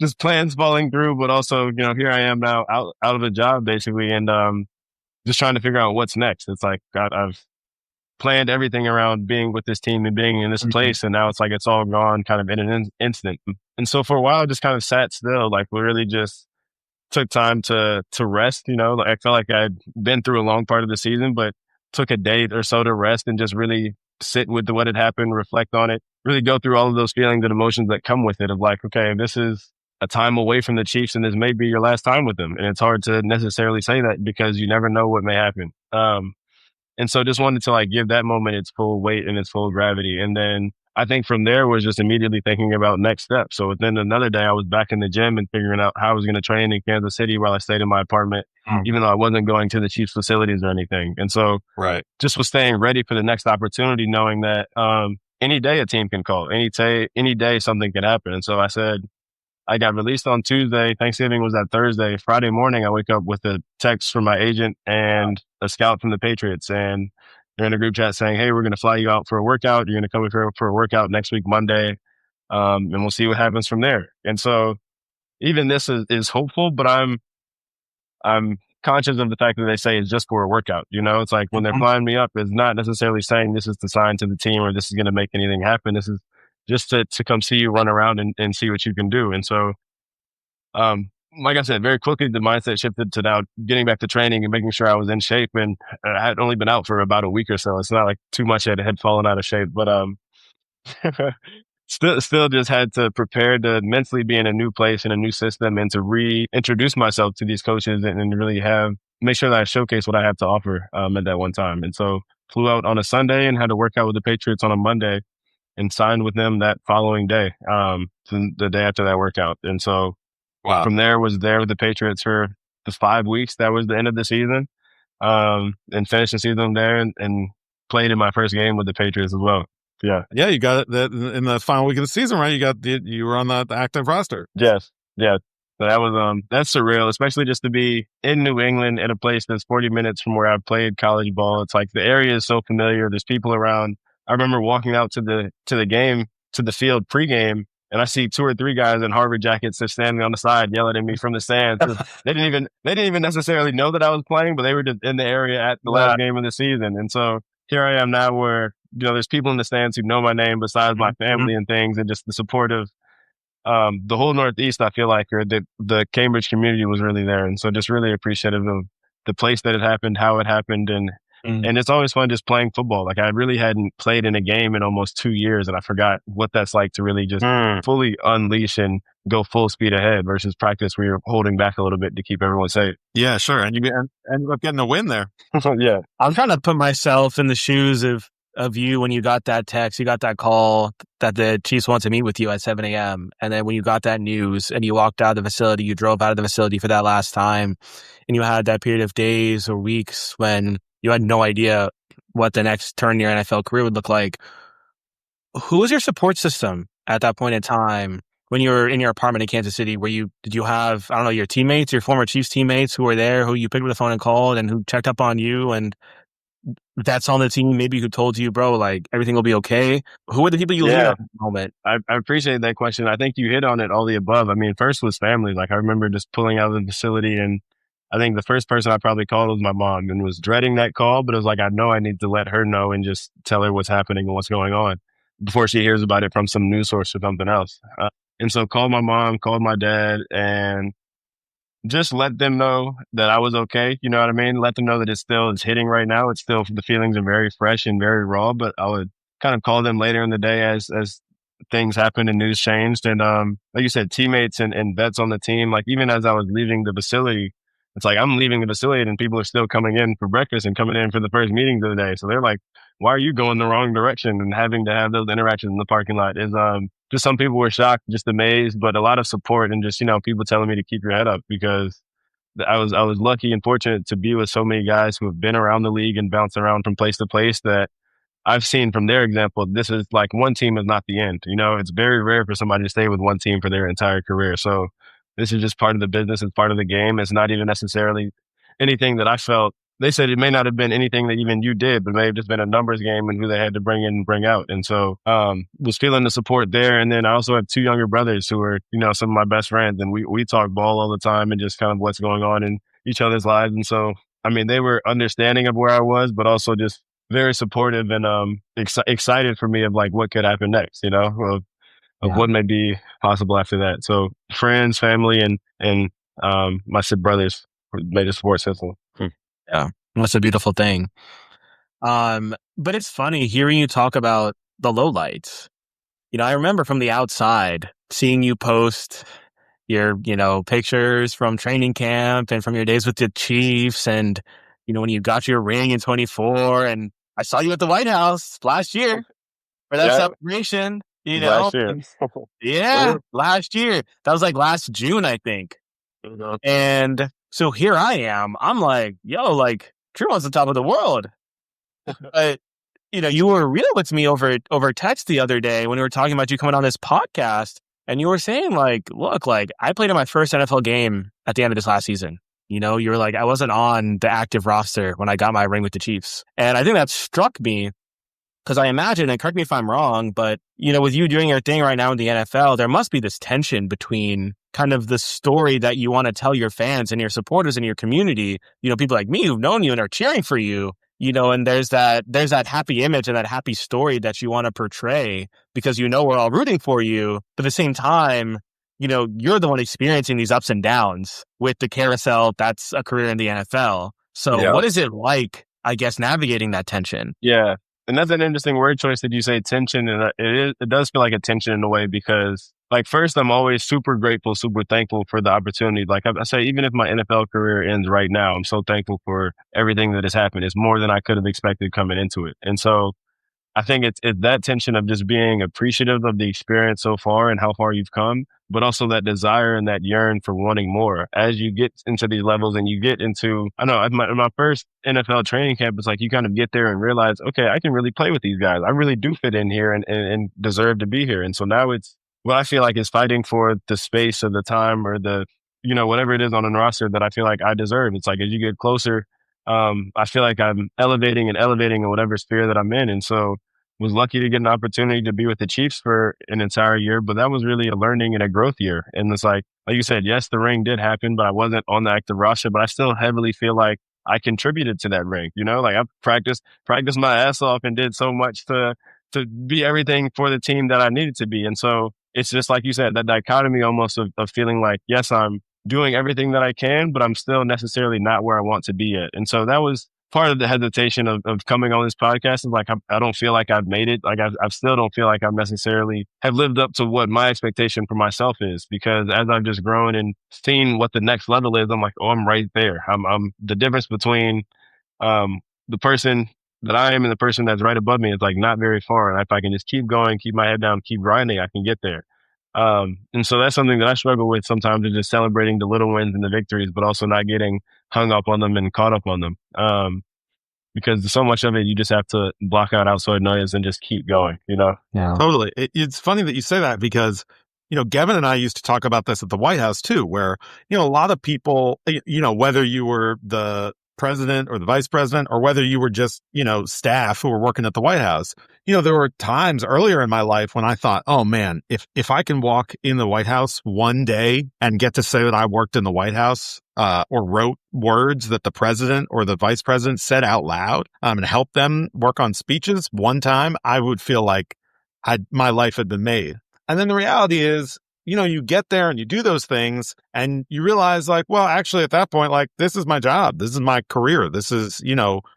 just plans falling through, but also, here I am now out of a job basically, and just trying to figure out what's next. It's like, God, I've planned everything around being with this team and being in this place, and now it's like it's all gone kind of in an instant. And so for a while I just kind of sat still, like really just took time to rest. I felt like I'd been through a long part of the season, but took a day or so to rest and just really sit with what had happened, reflect on it, really go through all of those feelings and emotions that come with it of like, okay, this is a time away from the Chiefs and this may be your last time with them. And it's hard to necessarily say that because you never know what may happen. And so just wanted to like give that moment its full weight and its full gravity. And then I think from there was just immediately thinking about next steps. So within another day, I was back in the gym and figuring out how I was going to train in Kansas City while I stayed in my apartment, even though I wasn't going to the Chiefs facilities or anything. And so just was staying ready for the next opportunity, knowing that any day a team can call, any day something can happen. And so I said, I got released on Tuesday. Thanksgiving was that Thursday. Friday morning, I wake up with a text from my agent and a scout from the Patriots. And they're in a group chat saying, hey, we're going to fly you out for a workout. You're going to come here for a workout next week, Monday. And we'll see what happens from there. And so even this is hopeful, but I'm conscious of the fact that they say it's just for a workout. It's like when they're flying me up, it's not necessarily saying this is to sign to the team or this is going to make anything happen. This is just to come see you run around and see what you can do. And so like I said, very quickly the mindset shifted to now getting back to training and making sure I was in shape. And I had only been out for about a week or so. It's not like too much had fallen out of shape, but still just had to prepare to mentally be in a new place and a new system and to reintroduce myself to these coaches and really make sure that I showcase what I have to offer at that one time. And so flew out on a Sunday and had to work out with the Patriots on a Monday and signed with them that following day, the day after that workout. And so from there was there with the Patriots for the 5 weeks. That was the end of the season. And finished the season there and played in my first game with the Patriots as well. Yeah. Yeah, you got it in the final week of the season, right? You were on the active roster. Yes. Yeah. So that was that's surreal, especially just to be in New England in a place that's 40 minutes from where I played college ball. It's like the area is so familiar. There's people around. I remember walking out to the game, to the field pregame, and I see 2 or 3 guys in Harvard jackets just standing on the side yelling at me from the stands. They didn't even necessarily know that I was playing, but they were just in the area at the last game of the season. And so here I am now where, there's people in the stands who know my name besides my family and things, and just the support of the whole Northeast, I feel like, or the Cambridge community was really there. And so just really appreciative of the place that it happened, how it happened. And it's always fun just playing football. Like I really hadn't played in a game in almost 2 years, and I forgot what that's like to really just fully unleash and go full speed ahead versus practice where you're holding back a little bit to keep everyone safe. Yeah, sure. And you ended up getting a win there. Yeah. I'm trying to put myself in the shoes of you when you got that text, you got that call that the Chiefs want to meet with you at 7 a.m. And then when you got that news and you walked out of the facility, you drove out of the facility for that last time, and you had that period of days or weeks when you had no idea what the next turn in your NFL career would look like. Who was your support system at that point in time when you were in your apartment in Kansas City? Did you have, I don't know, your teammates, your former Chiefs teammates who were there, who you picked up the phone and called and who checked up on you, and that's on the team maybe who told you, bro, like everything will be okay? Who were the people you leaned on at the moment? I appreciate that question. I think you hit on it, all the above. I mean, first was family. Like I remember just pulling out of the facility, and I think the first person I probably called was my mom, and was dreading that call, but it was like, I know I need to let her know and just tell her what's happening and what's going on before she hears about it from some news source or something else. And so called my mom, called my dad, and just let them know that I was okay. You know what I mean? Let them know that it still is hitting right now. It's still, the feelings are very fresh and very raw, but I would kind of call them later in the day as things happened and news changed. And like you said, teammates and vets on the team, like even as I was leaving the facility, it's like I'm leaving the facility and people are still coming in for breakfast and coming in for the first meetings of the day. So they're like, why are you going the wrong direction? And having to have those interactions in the parking lot is just, some people were shocked, just amazed, but a lot of support and just, people telling me to keep your head up, because I was lucky and fortunate to be with so many guys who have been around the league and bounced around from place to place, that I've seen from their example, this is like, one team is not the end. It's very rare for somebody to stay with one team for their entire career. So this is just part of the business. It's part of the game. It's not even necessarily anything that I felt. They said it may not have been anything that even you did, but may have just been a numbers game and who they had to bring in and bring out. And so was feeling the support there. And then I also have 2 younger brothers who are, some of my best friends. And we talk ball all the time and just kind of what's going on in each other's lives. And so, I mean, they were understanding of where I was, but also just very supportive and excited for me of like what could happen next, of what may be possible after that. So friends, family, and my brothers made a support system. Yeah, that's a beautiful thing. But it's funny hearing you talk about the lowlights. I remember from the outside seeing you post your, pictures from training camp and from your days with the Chiefs, and when you got your ring in 24, and I saw you at the White House last year for that celebration. Last year. Yeah, last year. That was like last June, I think. Mm-hmm. And so here I am. I'm like, yo, like Truman's the top of the world. But you were real with me over text the other day when we were talking about you coming on this podcast, and you were saying like, look, like I played in my first NFL game at the end of this last season. You were like, I wasn't on the active roster when I got my ring with the Chiefs. And I think that struck me, because I imagine, and correct me if I'm wrong, but with you doing your thing right now in the NFL, there must be this tension between kind of the story that you want to tell your fans and your supporters and your community, people like me who've known you and are cheering for you, and there's that happy image and that happy story that you want to portray because we're all rooting for you. But at the same time, you're the one experiencing these ups and downs with the carousel. That's a career in the NFL. So what is it like, I guess, navigating that tension? Yeah. And that's an interesting word choice that you say, tension. And it does feel like a tension in a way because, like, first, I'm always super grateful, super thankful for the opportunity. Like I say, even if my NFL career ends right now, I'm so thankful for everything that has happened. It's more than I could have expected coming into it. And so I think it's that tension of just being appreciative of the experience so far and how far you've come, but also that desire and that yearn for wanting more. As you get into these levels and you get into, I know in my first NFL training camp, it's like you kind of get there and realize, okay, I can really play with these guys. I really do fit in here and deserve to be here. And so now it's what I feel like is fighting for the space or the time or the, whatever it is on a roster that I feel like I deserve. It's like as you get closer, I feel like I'm elevating in whatever sphere that I'm in. And so was lucky to get an opportunity to be with the Chiefs for an entire year, but that was really a learning and a growth year. And it's like you said, yes, the ring did happen, but I wasn't on the active roster, but I still heavily feel like I contributed to that ring. Like I practiced my ass off and did so much to be everything for the team that I needed to be. And so it's just like you said, that dichotomy almost of feeling like, yes, I'm doing everything that I can, but I'm still necessarily not where I want to be at. And so that was part of the hesitation of coming on this podcast is like, I don't feel like I've made it. Like I still don't feel like I necessarily have lived up to what my expectation for myself is, because as I've just grown and seen what the next level is, I'm like, oh, I'm right there. I'm the difference between, the person that I am and the person that's right above me is like not very far. And if I can just keep going, keep my head down, keep grinding, I can get there. And so that's something that I struggle with sometimes, is just celebrating the little wins and the victories, but also not getting hung up on them and caught up on them. Because so much of it, you just have to block out outside noise and just keep going, Yeah, totally. It's funny that you say that because, Gevin and I used to talk about this at the White House too, where, a lot of people, whether you were the president or the vice president, or whether you were just, staff who were working at the White House, there were times earlier in my life when I thought, oh man, if I can walk in the White House one day and get to say that I worked in the White House, or wrote words that the president or the vice president said out loud, and help them work on speeches one time, I would feel like my life had been made. And then the reality is, you get there and you do those things and you realize like, well, actually at that point, like, this is my job. This is my career. This is,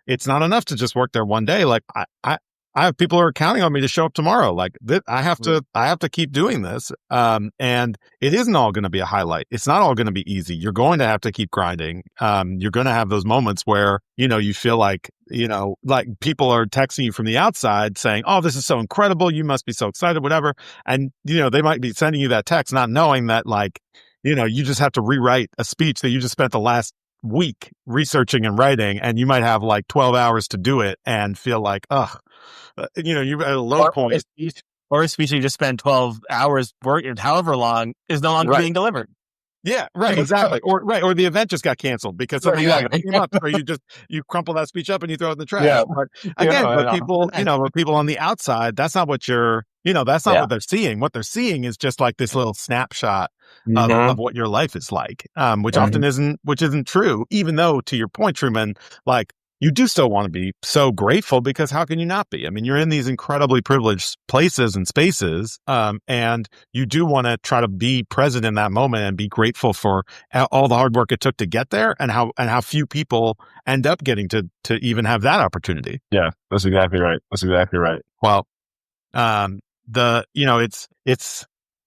it's not enough to just work there one day. Like I have people who are counting on me to show up tomorrow. Like I have to keep doing this. And it isn't all going to be a highlight. It's not all going to be easy. You're going to have to keep grinding. You're going to have those moments where, you feel like, like people are texting you from the outside saying, oh, this is so incredible. You must be so excited, whatever. And, they might be sending you that text, not knowing that like, you just have to rewrite a speech that you just spent the last week researching and writing, and you might have like 12 hours to do it and feel like, ugh. You're at a low point. Or a speech you just spent 12 hours working, however long, is no longer being delivered. Yeah, right, exactly. Or the event just got canceled because something came up, or you crumple that speech up and you throw it in the trash. Yeah. But again, people on the outside, that's not what that's not what they're seeing. What they're seeing is just like this little snapshot of what your life is like, which often isn't true, even though, to your point, Truman, like, you do still want to be so grateful, because how can you not be? I mean, you're in these incredibly privileged places and spaces, and you do want to try to be present in that moment and be grateful for all the hard work it took to get there, and how few people end up getting to even have that opportunity. Yeah, that's exactly right. Well,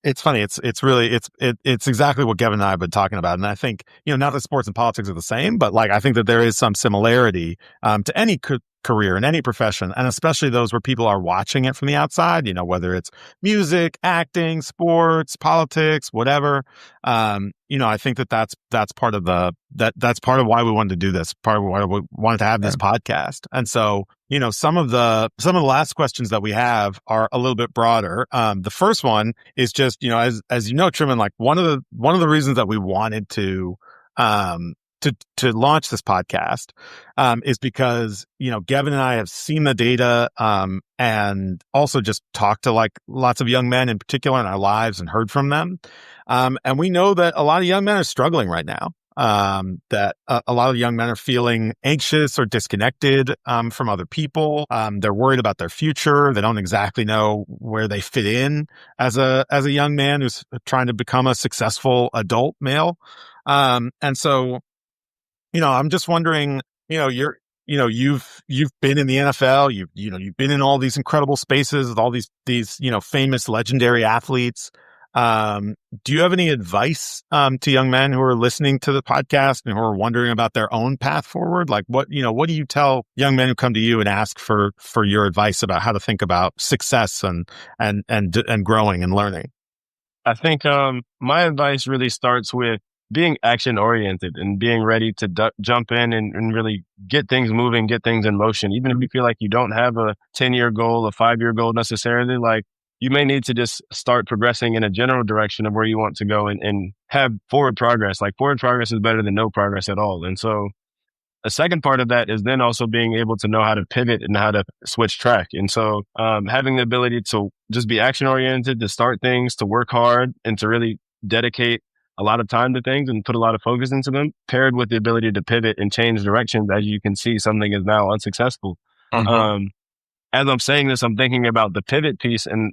it's funny. It's really exactly what Gevin and I have been talking about. And I think, not that sports and politics are the same, but like, I think that there is some similarity, to any career in any profession, and especially those where people are watching it from the outside, whether it's music, acting, sports, politics, whatever. I think that's part of that's part of why we wanted to do this, part of why we wanted to have this podcast. And so, some of the last questions that we have are a little bit broader. The first one is just, as you know, Truman, like one of the reasons that we wanted to launch this podcast, is because, Gevin and I have seen the data, and also just talked to like lots of young men in particular in our lives and heard from them. And we know that a lot of young men are struggling right now. that a lot of young men are feeling anxious or disconnected from other people. They're worried about their future. They don't exactly know where they fit in as a young man who's trying to become a successful adult male. And so, I'm just wondering, you've been in the NFL, you've been in all these incredible spaces with all these, famous legendary athletes. Do you have any advice, to young men who are listening to the podcast and who are wondering about their own path forward? Like what do you tell young men who come to you and ask for your advice about how to think about success and growing and learning? I think, my advice really starts with being action oriented and being ready to jump in and really get things moving, get things in motion. Even if you feel like you don't have a 10-year goal, a 5-year goal necessarily, like you may need to just start progressing in a general direction of where you want to go and have forward progress. Like forward progress is better than no progress at all. And so a second part of that is then also being able to know how to pivot and how to switch track. And so having the ability to just be action oriented, to start things, to work hard, and to really dedicate a lot of time to things and put a lot of focus into them, paired with the ability to pivot and change directions as you can see something is now unsuccessful. Mm-hmm. As I'm saying this, I'm thinking about the pivot piece, and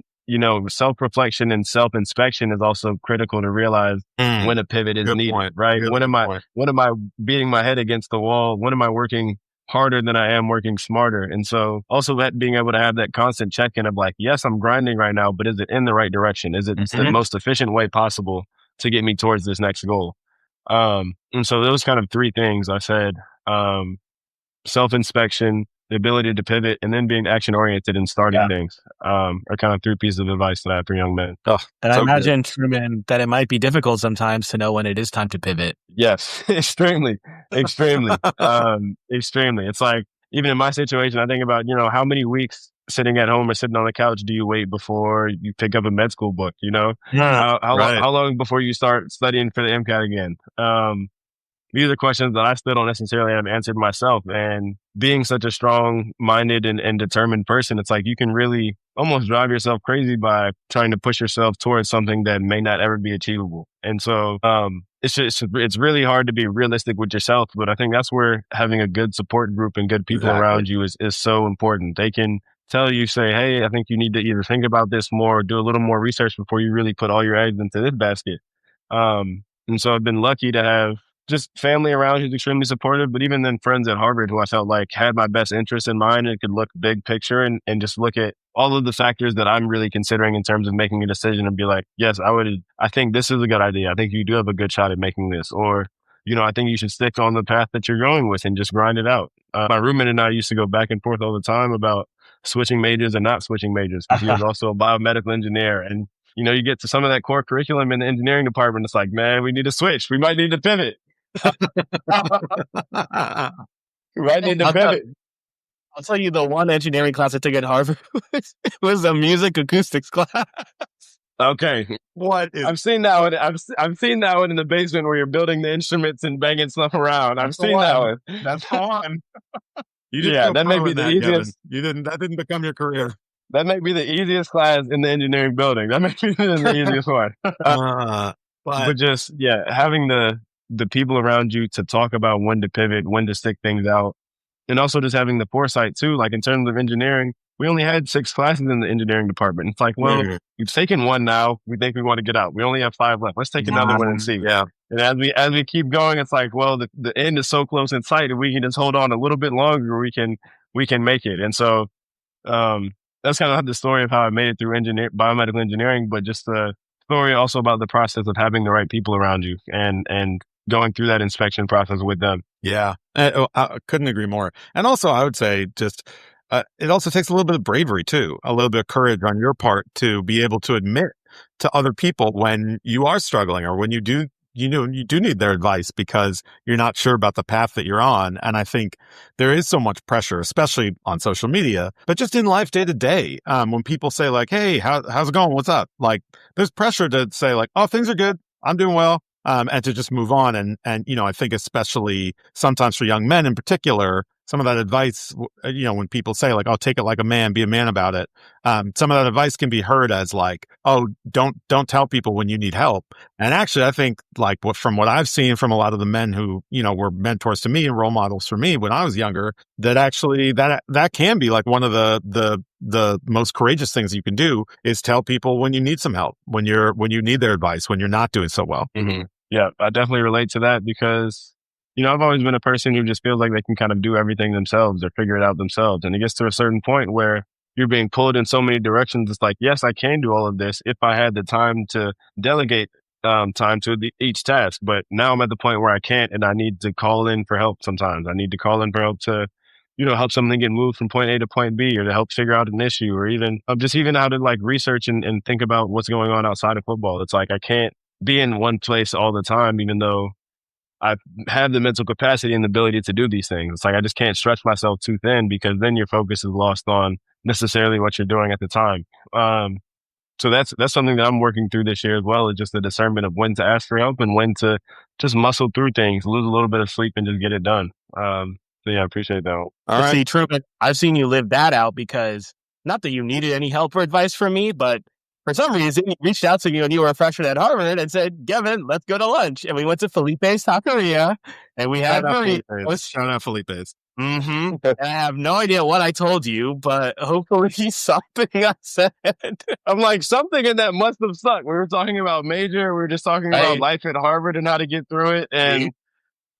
self-reflection and self-inspection is also critical to realize when a pivot is needed, right? When am I beating my head against the wall? When am I working harder than I am working smarter? And so also that being able to have that constant check-in of like, yes, I'm grinding right now, but is it in the right direction? Is it the most efficient way possible to get me towards this next goal? And so those kind of three things I said, self-inspection, the ability to pivot, and then being action-oriented and starting things are kind of three pieces of advice that I have for young men. Oh, and I imagine, Truman, that it might be difficult sometimes to know when it is time to pivot. Yes, extremely. Extremely. It's like, even in my situation, I think about, how many weeks sitting at home or sitting on the couch do you wait before you pick up a med school book, How long before you start studying for the MCAT again? These are questions that I still don't necessarily have answered myself. And being such a strong-minded and determined person, it's like you can really almost drive yourself crazy by trying to push yourself towards something that may not ever be achievable. And so it's really hard to be realistic with yourself. But I think that's where having a good support group and good people around you is so important. They can tell you, say, hey, I think you need to either think about this more or do a little more research before you really put all your eggs into this basket. And so I've been lucky to have just family around who's extremely supportive, but even then friends at Harvard who I felt like had my best interest in mind and could look big picture and just look at all of the factors that I'm really considering in terms of making a decision and be like, yes, I think this is a good idea. I think you do have a good shot at making this. Or, I think you should stick on the path that you're going with and just grind it out. My roommate and I used to go back and forth all the time about switching majors and not switching majors because he was also a biomedical engineer. And, you get to some of that core curriculum in the engineering department. It's like, man, we need to switch. We might need to pivot. Right in the pivot. I'll tell you, the one engineering class I took at Harvard was a music acoustics class. Okay, I've seen that one. I've seen that one in the basement where you're building the instruments and banging stuff around. I've seen that one. That's fun. That may be the easiest. That didn't become your career. That may be the easiest class in the engineering building. That may be the easiest one. But just having the people around you to talk about when to pivot, when to stick things out, and also just having the foresight too. Like in terms of engineering, we only had 6 classes in the engineering department. It's like, well, we've taken one now. We think we want to get out. We only have 5 left. Let's take another one and see. Yeah. And as we keep going, it's like, well, the end is so close in sight. If we can just hold on a little bit longer, we can make it. And so that's kind of the story of how I made it through biomedical engineering, but just the story also about the process of having the right people around you and going through that inspection process with them. Yeah, I couldn't agree more. And also, I would say just it also takes a little bit of bravery too, a little bit of courage on your part to be able to admit to other people when you are struggling or when you do need their advice because you're not sure about the path that you're on. And I think there is so much pressure, especially on social media, but just in life day to day. When people say like, hey, how's it going? What's up? Like there's pressure to say like, oh, things are good. I'm doing well. And to just move on. And I think especially sometimes for young men in particular, some of that advice, when people say like, "Oh, take it like a man, be a man about it." Some of that advice can be heard as like, "Oh, don't tell people when you need help." And actually, I think like from what I've seen from a lot of the men who, were mentors to me and role models for me when I was younger, that actually that can be like one of the most courageous things you can do is tell people when you need some help, when you need their advice, when you're not doing so well. Mm-hmm. Yeah, I definitely relate to that because, I've always been a person who just feels like they can kind of do everything themselves or figure it out themselves. And it gets to a certain point where you're being pulled in so many directions. It's like, yes, I can do all of this if I had the time to delegate time to each task. But now I'm at the point where I can't, and I need to call in for help sometimes. I need to call in for help to, help something get moved from point A to point B, or to help figure out an issue, or even how to like research and think about what's going on outside of football. It's like I can't be in one place all the time, even though I have the mental capacity and the ability to do these things. It's like I just can't stretch myself too thin, because then your focus is lost on necessarily what you're doing at the time. So that's something that I'm working through this year as well, is just the discernment of when to ask for help and when to just muscle through things, lose a little bit of sleep, and just get it done. So yeah, I appreciate that. All right. See, Truman, I've seen you live that out, because not that you needed any help or advice from me, but for some reason, he reached out to me when you were a freshman at Harvard and said, "Gevin, let's go to lunch." And we went to Felipe's Taqueria, and we had burritos. Shout out Felipe's. Mm-hmm. And I have no idea what I told you, but hopefully something I said. I'm like, something in that must have sucked. We were talking about major. We were just talking about life at Harvard and how to get through it. And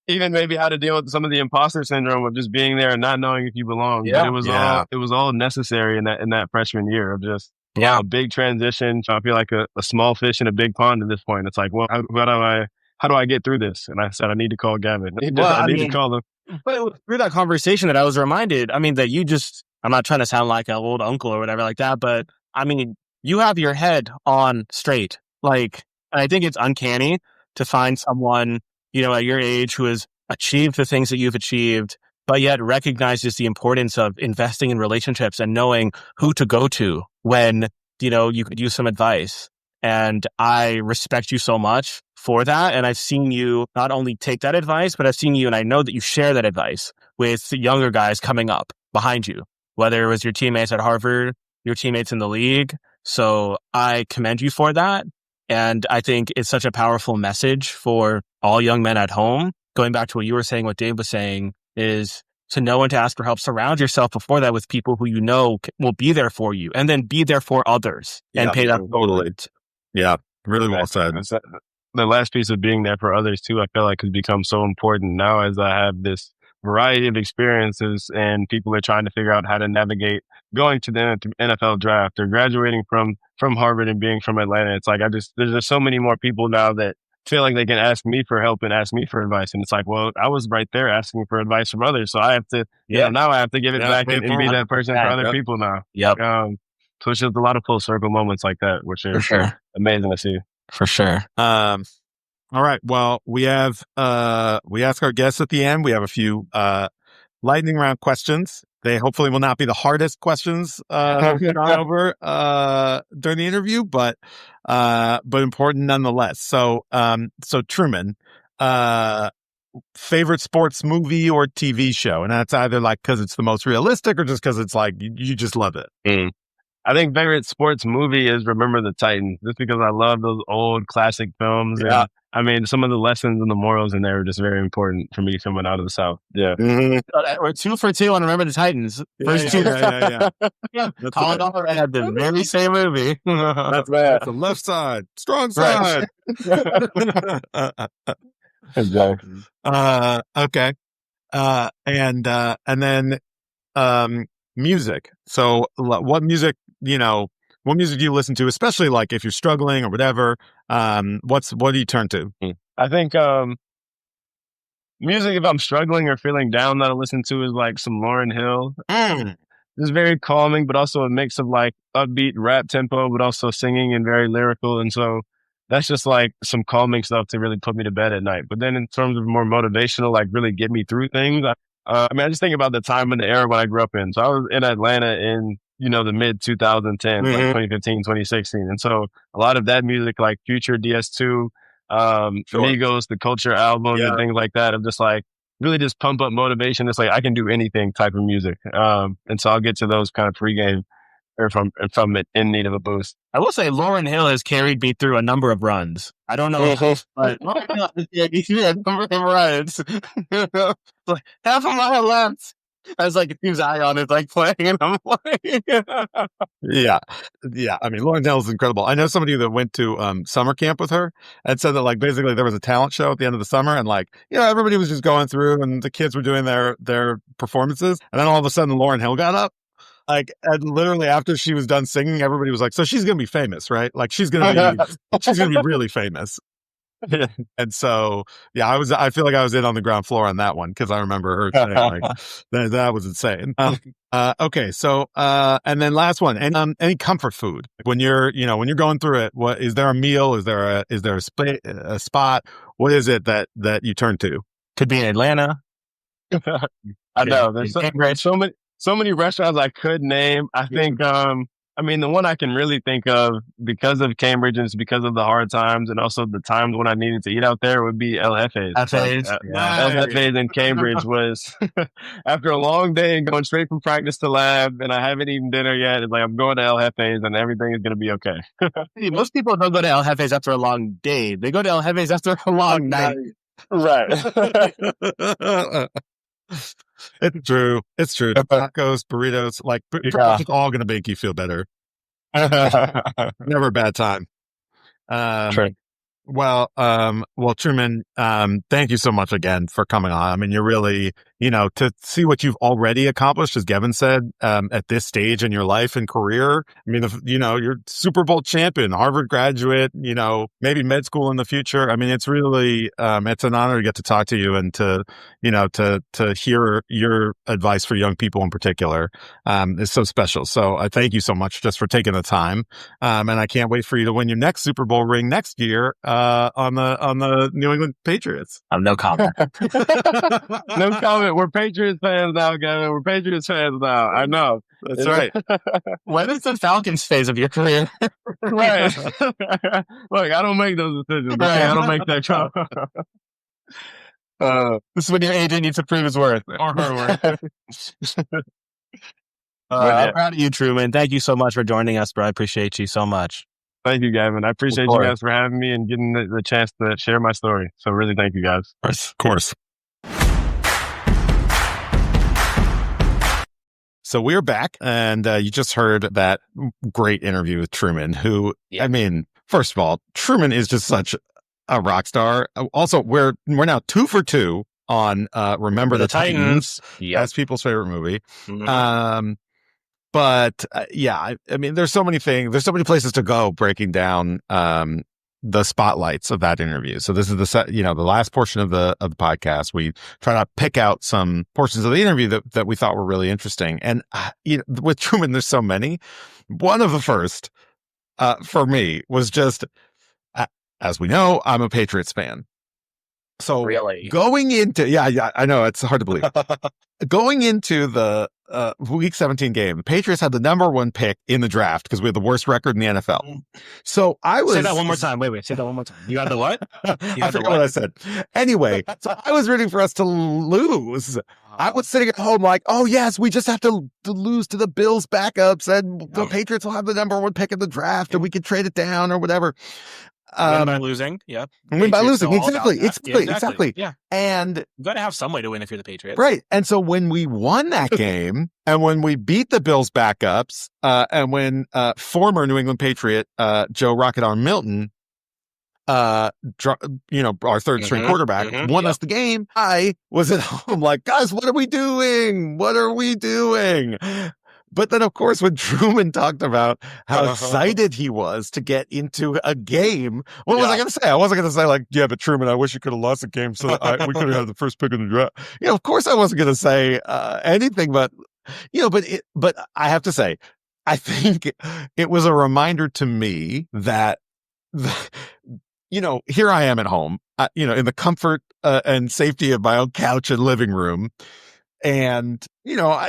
even maybe how to deal with some of the imposter syndrome of just being there and not knowing if you belong. Yeah. But it was all necessary in that freshman year of just a big transition. I feel like a small fish in a big pond at this point. It's like, well, how do I get through this? And I said, I need to call Gavin. I need to call him. But it was through that conversation that I was reminded, that I'm not trying to sound like an old uncle or whatever like that, but you have your head on straight. And I think it's uncanny to find someone, at your age who has achieved the things that you've achieved, but yet recognizes the importance of investing in relationships and knowing who to go to when, you could use some advice. And I respect you so much for that. And I've seen you not only take that advice, but I've seen you, and I know that you share that advice with the younger guys coming up behind you, whether it was your teammates at Harvard, your teammates in the league. So I commend you for that. And I think it's such a powerful message for all young men at home. Going back to what you were saying, what Dave was saying, is to know when to ask for help. Surround yourself before that with people who will be there for you, and then be there for others and pay that totally. Yeah, really well said. The last piece of being there for others too, I feel like has become so important now as I have this variety of experiences and people are trying to figure out how to navigate going to the NFL draft or graduating from Harvard and being from Atlanta. It's like there's just so many more people now that feel like they can ask me for help and ask me for advice. And it's like, well, I was right there asking for advice from others. So I have to, now I have to give it back and be that person for other people now. Yep. So it's just a lot of full circle moments like that, which is amazing to see. For sure. All right. Well, we ask our guests at the end. We have a few lightning round questions. They hopefully will not be the hardest questions gone over during the interview, but important nonetheless. So Truman, favorite sports movie or TV show, and that's either like because it's the most realistic or just because it's like you just love it. I think favorite sports movie is Remember the Titans, just because I love those old classic films. Yeah. And some of the lessons and the morals in there are just very important for me coming out of the South. Yeah. Mm-hmm. We're 2 for 2 on Remember the Titans. First two. Yeah. Colin Oliver had the very same movie. That's bad. That's the left side. Strong side. Exactly. Okay. And then music. So what music do you listen to, especially like if you're struggling or whatever? What do you turn to? I think music, if I'm struggling or feeling down, that I listen to is like some Lauryn Hill. It's very calming, but also a mix of like upbeat rap tempo, but also singing and very lyrical. And so that's just like some calming stuff to really put me to bed at night. But then in terms of more motivational, like really get me through things, I just think about the time and the era when I grew up in. So I was in Atlanta in, the mid 2010s, like 2015, 2016. And so a lot of that music, like Future, DS2, Migos, the Culture album and things like that, I'm just like, really just pump up motivation. It's like I can do anything type of music. And so I'll get to those kind of pregame or if I'm in need of a boost. I will say Lauryn Hill has carried me through a number of runs. I don't know, but Lauryn Hill has carried me through a number of runs. Like half a mile left. I was like, Team Zion is like playing, and I'm like, yeah. I mean, Lauryn Hill is incredible. I know somebody that went to summer camp with her and said that like basically there was a talent show at the end of the summer, and like everybody was just going through, and the kids were doing their performances, and then all of a sudden Lauryn Hill got up. Like, and literally after she was done singing, everybody was like, "So she's gonna be famous, right? Like, she's gonna be really famous." And so, I feel like I was in on the ground floor on that one because I remember her saying like that was insane. Okay, so and then last one, and any comfort food when you're going through it. What is there a meal? Is there a spot? What is it that you turn to? Could be in Atlanta. I know there's so many restaurants I could name. I think, the one I can really think of because of Cambridge and because of the hard times and also the times when I needed to eat out there would be El Jefe's. El Jefe's in Cambridge was after a long day and going straight from practice to lab, and I haven't eaten dinner yet. It's like I'm going to El Jefe's and everything is going to be okay. Most people don't go to El Jefe's after a long day. They go to El Jefe's after a long night. Right. It's true. Tacos, burritos, like it's all going to make you feel better. Never a bad time. True. Well, Truman, thank you so much again for coming on. I mean, you're really, to see what you've already accomplished, as Gevin said, at this stage in your life and career. I mean, you're Super Bowl champion, Harvard graduate, maybe med school in the future. I mean, it's really, it's an honor to get to talk to you and to hear your advice for young people in particular. Is so special. So I thank you so much just for taking the time. And I can't wait for you to win your next Super Bowl ring next year. On the New England Patriots. No comment. No comment. We're Patriots fans now, Gavin. We're Patriots fans now. I know. That's right. When is the Falcons phase of your career? Right. Look, I don't make those decisions. Okay? I don't make that call. This is when your agent needs to prove his worth or her worth. I'm proud of you, Truman. Thank you so much for joining us, bro. I appreciate you so much. Thank you, Gavin. I appreciate you guys for having me and getting the chance to share my story. So really thank you guys. Of course. So we're back, and you just heard that great interview with Truman, who, I mean, first of all, Truman is just such a rock star. Also, we're now 2 for 2 on Remember the Titans. That's people's favorite movie. Mm-hmm. But I mean, there's so many things, there's so many places to go breaking down the spotlights of that interview. So this is the last portion of the podcast. We try to pick out some portions of the interview that we thought were really interesting. And with Truman, there's so many. One of the first for me was just, as we know, I'm a Patriots fan. So really going into, I know it's hard to believe. Going into the Week 17 game, the Patriots had the number 1 pick in the draft because we had the worst record in the NFL. So I was... Say that one more time. Wait. Say that one more time. You had the what? I forgot what I said. Anyway, so I was rooting for us to lose. I was sitting at home like, oh, yes, we just have to lose to the Bills backups and the Patriots will have the number 1 pick in the draft and we can trade it down or whatever. Win by losing, yeah. Win by losing, exactly. Yeah, and you got to have some way to win if you're the Patriots, right? And so when we won that game, and when we beat the Bills backups, and when former New England Patriot Joe Rocket Arm Milton, our third string quarterback, won us the game, I was at home like, guys, what are we doing? But then, of course, when Truman talked about how excited he was to get into a game, what was I going to say? I wasn't going to say like, yeah, but Truman, I wish you could have lost the game so that we could have had the first pick in the draft. Of course I wasn't going to say anything, but I have to say, I think it was a reminder to me that, here I am at home, in the comfort and safety of my own couch and living room. And,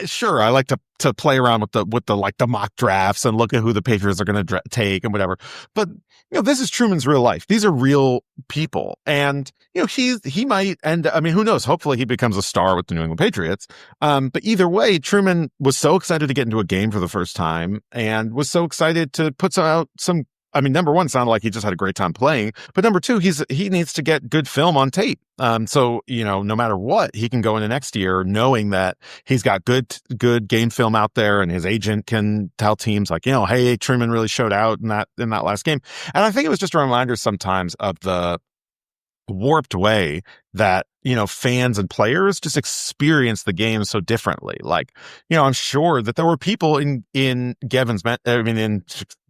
sure, I like to play around with the mock drafts and look at who the Patriots are going to take and whatever. But, this is Truman's real life. These are real people. And, he might, and I mean, who knows? Hopefully he becomes a star with the New England Patriots. But either way, Truman was so excited to get into a game for the first time and was so excited to put out some. I mean, number one, sounded like he just had a great time playing. But number two, he needs to get good film on tape. So, no matter what, he can go into next year knowing that he's got good game film out there, and his agent can tell teams like, hey, Truman really showed out in that last game. And I think it was just a reminder sometimes of the warped way that fans and players just experience the game so differently. Like, I'm sure that there were people in in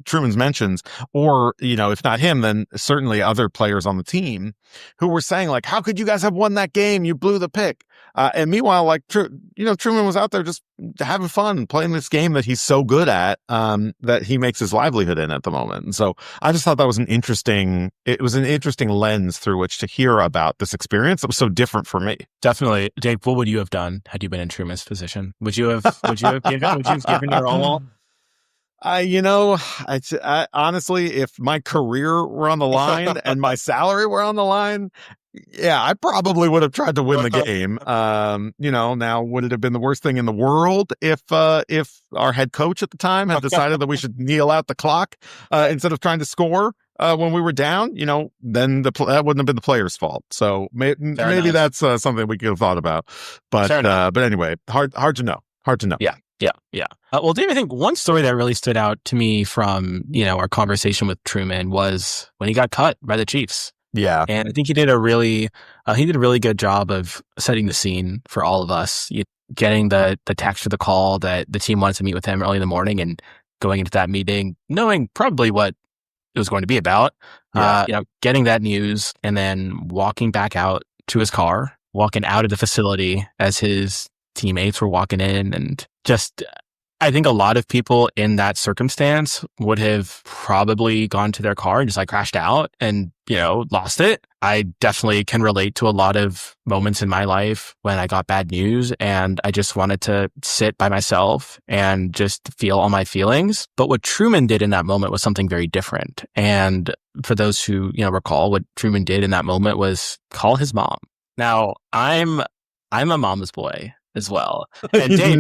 Truman's mentions, or if not him, then certainly other players on the team who were saying like, how could you guys have won that game? You blew the pick. And meanwhile, like, Truman was out there just having fun playing this game that he's so good at, that he makes his livelihood in at the moment. And so I just thought that was an interesting lens through which to hear about this experience that was so different for me. Definitely. Dave, what would you have done had you been in Truman's position? Would you have given your all? Honestly, if my career were on the line and my salary were on the line, yeah, I probably would have tried to win the game. Now would it have been the worst thing in the world if our head coach at the time had decided that we should kneel out the clock instead of trying to score when we were down? Then that wouldn't have been the players' fault. So maybe that's something we could have thought about. But anyway, hard to know. Hard to know. Yeah. Well, Dave, I think one story that really stood out to me from, our conversation with Truman was when he got cut by the Chiefs. Yeah. And I think he did a really good job of setting the scene for all of us, getting the text or the call that the team wanted to meet with him early in the morning and going into that meeting, knowing probably what it was going to be about, getting that news and then walking back out to his car, walking out of the facility as his teammates were walking in, and just, I think a lot of people in that circumstance would have probably gone to their car and just like crashed out and, lost it. I definitely can relate to a lot of moments in my life when I got bad news and I just wanted to sit by myself and just feel all my feelings. But what Truman did in that moment was something very different. And for those who, recall, what Truman did in that moment was call his mom. Now, I'm a mama's boy as well. And Dave,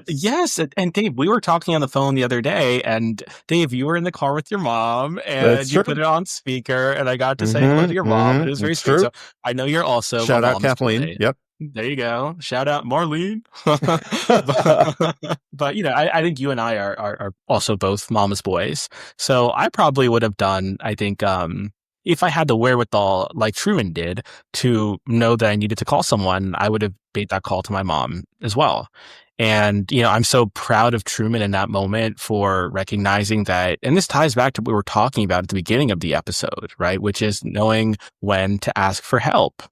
yes. And Dave, we were talking on the phone the other day, and Dave, you were in the car with your mom and you put it on speaker, and I got to say hello to your mom. It was very sweet. So I know you're also shout out Kathleen. Boy. Yep. There you go. Shout out Marlene. But I think you and I are also both mama's boys. So I probably would have done, I think, if I had the wherewithal like Truman did to know that I needed to call someone, I would have made that call to my mom as well. And, I'm so proud of Truman in that moment for recognizing that, and this ties back to what we were talking about at the beginning of the episode, right? Which is knowing when to ask for help.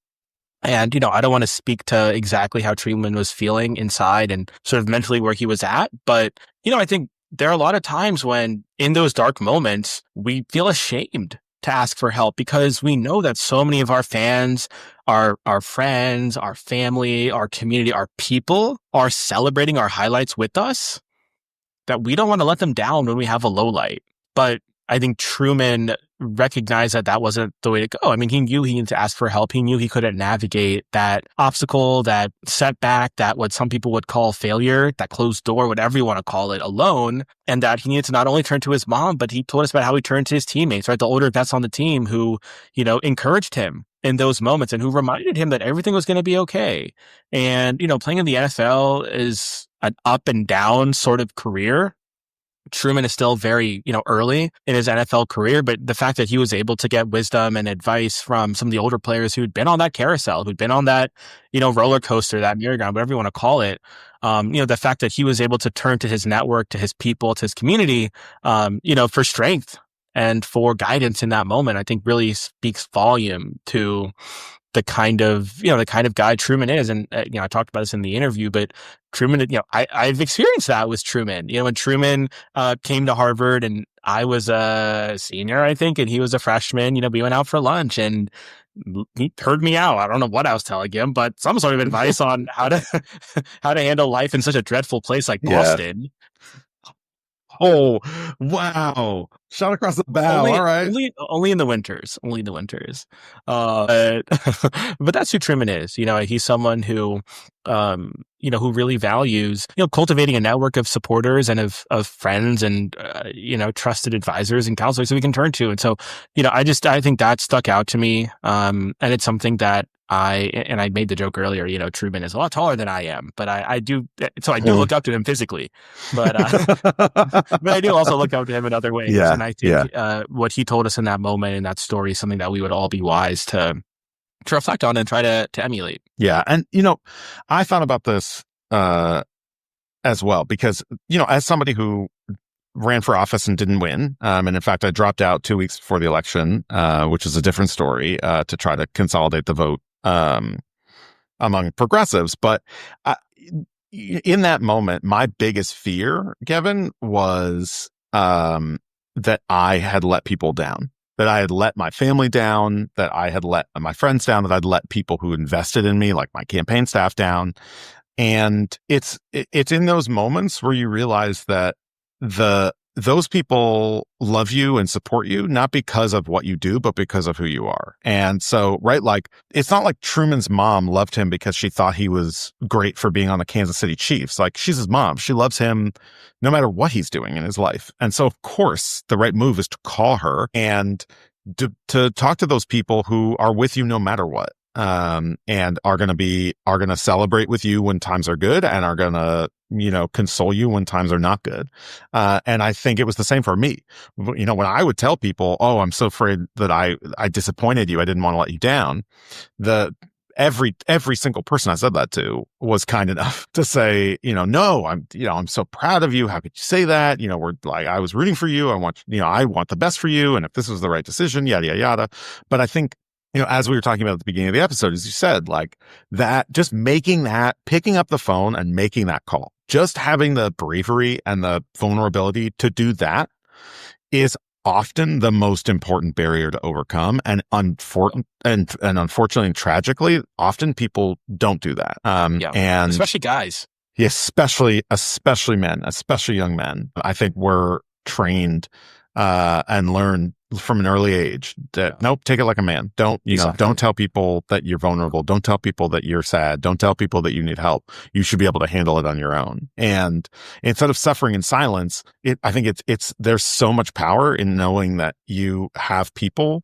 And, I don't want to speak to exactly how Truman was feeling inside and sort of mentally where he was at, but, I think there are a lot of times when in those dark moments, we feel ashamed to ask for help because we know that so many of our fans, our friends, our family, our community, our people are celebrating our highlights with us, that we don't want to let them down when we have a low light. But I think Truman recognized that that wasn't the way to go. I mean, he knew he needed to ask for help. He knew he couldn't navigate that obstacle, that setback, that what some people would call failure, that closed door, whatever you want to call it, alone. And that he needed to not only turn to his mom, but he told us about how he turned to his teammates, right? The older vets on the team who, encouraged him in those moments and who reminded him that everything was going to be okay. And, playing in the NFL is an up and down sort of career. Truman is still very, early in his NFL career, but the fact that he was able to get wisdom and advice from some of the older players who'd been on that carousel, who'd been on that, roller coaster, that merry-go-round, whatever you want to call it, the fact that he was able to turn to his network, to his people, to his community, for strength and for guidance in that moment, I think really speaks volume to the kind of guy Truman is. And, I talked about this in the interview, but Truman, I've experienced that with Truman. When Truman came to Harvard and I was a senior, I think, and he was a freshman, we went out for lunch and, he heard me out. I don't know what I was telling him, but some sort of advice on how to handle life in such a dreadful place like Boston. Oh, wow. Shot across the bow. All right. Only in the winters. Only in the winters. But that's who Truman is. He's someone who, who really values, cultivating a network of supporters and of friends and, trusted advisors and counselors that we can turn to. And so, I think that stuck out to me. And it's something that I made the joke earlier, Truman is a lot taller than I am, but I do look up to him physically, but I do also look up to him in other ways. Yeah, and I think what he told us in that moment, in that story, is something that we would all be wise to reflect on and try to emulate. Yeah. And, I thought about this as well, because, as somebody who ran for office and didn't win. And in fact, I dropped out 2 weeks before the election, which is a different story, to try to consolidate the vote among progressives. But in that moment, my biggest fear, Gevin, was that I had let people down, that I had let my family down, that I had let my friends down, that I'd let people who invested in me, like my campaign staff, down. And it's in those moments where you realize that those people love you and support you, not because of what you do, but because of who you are. And so, right, like, it's not like Truman's mom loved him because she thought he was great for being on the Kansas City Chiefs. Like, she's his mom. She loves him no matter what he's doing in his life. And so, of course, the right move is to call her and to talk to those people who are with you no matter what. And are going to celebrate with you when times are good and are going to, console you when times are not good. And I think it was the same for me. When I would tell people, oh, I'm so afraid that I disappointed you, I didn't want to let you down. Every single person I said that to was kind enough to say, no, I'm so proud of you. How could you say that? We're like, I was rooting for you. I want the best for you. And if this was the right decision, yada, yada, yada. But I think, as we were talking about at the beginning of the episode, as you said, like that, just picking up the phone and making that call, just having the bravery and the vulnerability to do that is often the most important barrier to overcome. And unfortunately and tragically, often people don't do that. And especially guys. Especially men, especially young men. I think we're trained and learn from an early age that nope, take it like a man. Don't tell people that you're vulnerable. Don't tell people that you're sad. Don't tell people that you need help. You should be able to handle it on your own. And instead of suffering in silence, I think there's so much power in knowing that you have people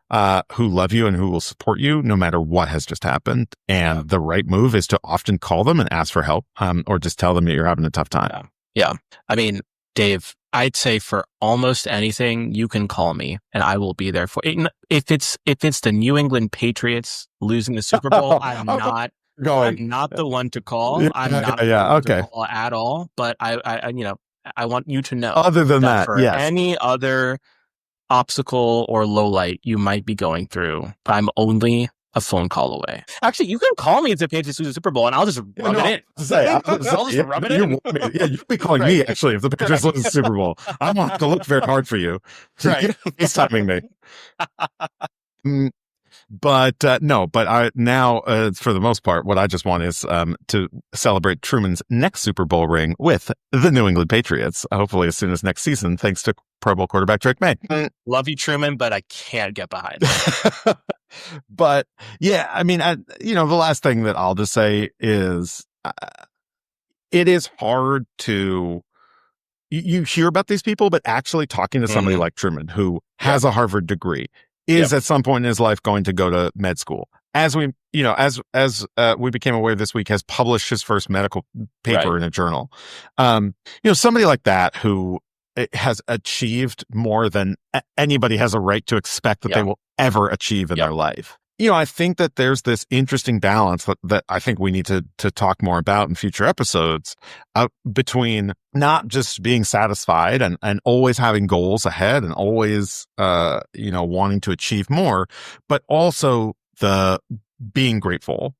who love you and who will support you no matter what has just happened. And the right move is to often call them and ask for help, or just tell them that you're having a tough time. Yeah. I mean, Dave, I'd say for almost anything, you can call me and I will be there for it. If it's the New England Patriots losing the Super Bowl, I'm not the one to call. I'm not the one to call at all. But I want you to know. Other than that, for any other obstacle or low light you might be going through, I'm only a phone call away. Actually, you can call me if the Patriots lose the Super Bowl, and I'll just rub it in. I'll just rub it in. You'll be calling me, actually, if the Patriots lose the Super Bowl. I won't have to look very hard for you. Right. He's timing me. But for the most part, what I just want is to celebrate Truman's next Super Bowl ring with the New England Patriots, hopefully as soon as next season, thanks to Pro Bowl quarterback Drake May. Love you, Truman, but I can't get behind it. But yeah, I mean, the last thing that I'll just say is it is hard to, you hear about these people, but actually talking to somebody like Truman, who has a Harvard degree, is at some point in his life going to go to med school. As we, as we became aware this week, has published his first medical paper in a journal. Somebody like that who has achieved more than anybody has a right to expect that they will ever achieve in their life. I think that there's this interesting balance that I think we need to talk more about in future episodes, between not just being satisfied and always having goals ahead and always, wanting to achieve more, but also the being grateful,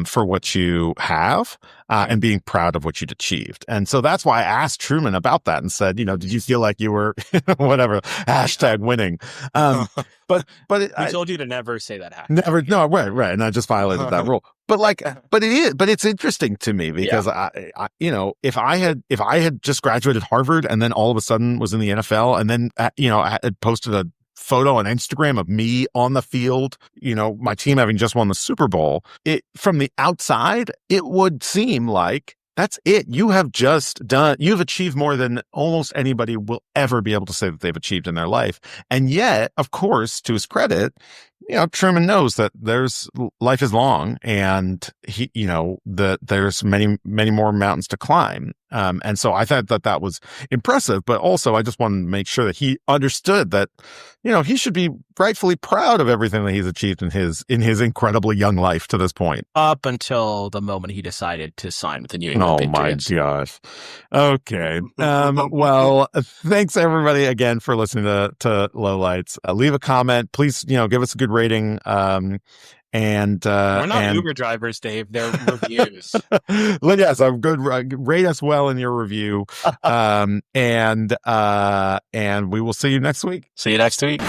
for what you have, and being proud of what you'd achieved. And so that's why I asked Truman about that and said, did you feel like you were whatever, hashtag winning? But I told you to never say that hashtag. Never. No, right. And I just violated that rule. But it's interesting to me because if I had just graduated Harvard and then all of a sudden was in the NFL and then, I had posted a photo on Instagram of me on the field, my team having just won the Super Bowl, from the outside, it would seem like that's it. You've achieved more than almost anybody will ever be able to say that they've achieved in their life. And yet, of course, to his credit, Truman knows that life is long and that there's many, many more mountains to climb. And so I thought that was impressive, but also I just wanted to make sure that he understood that, he should be rightfully proud of everything that he's achieved in his incredibly young life to this point. Up until the moment he decided to sign with the New England Patriots. Oh my gosh. Okay. Well, thanks everybody again for listening to Lowlights. Leave a comment. Please, give us a good rating. And we're not Uber drivers, Dave. They're reviews. Well, yes, I'm good. Rate us well in your review. And we will see you next week. See you next week.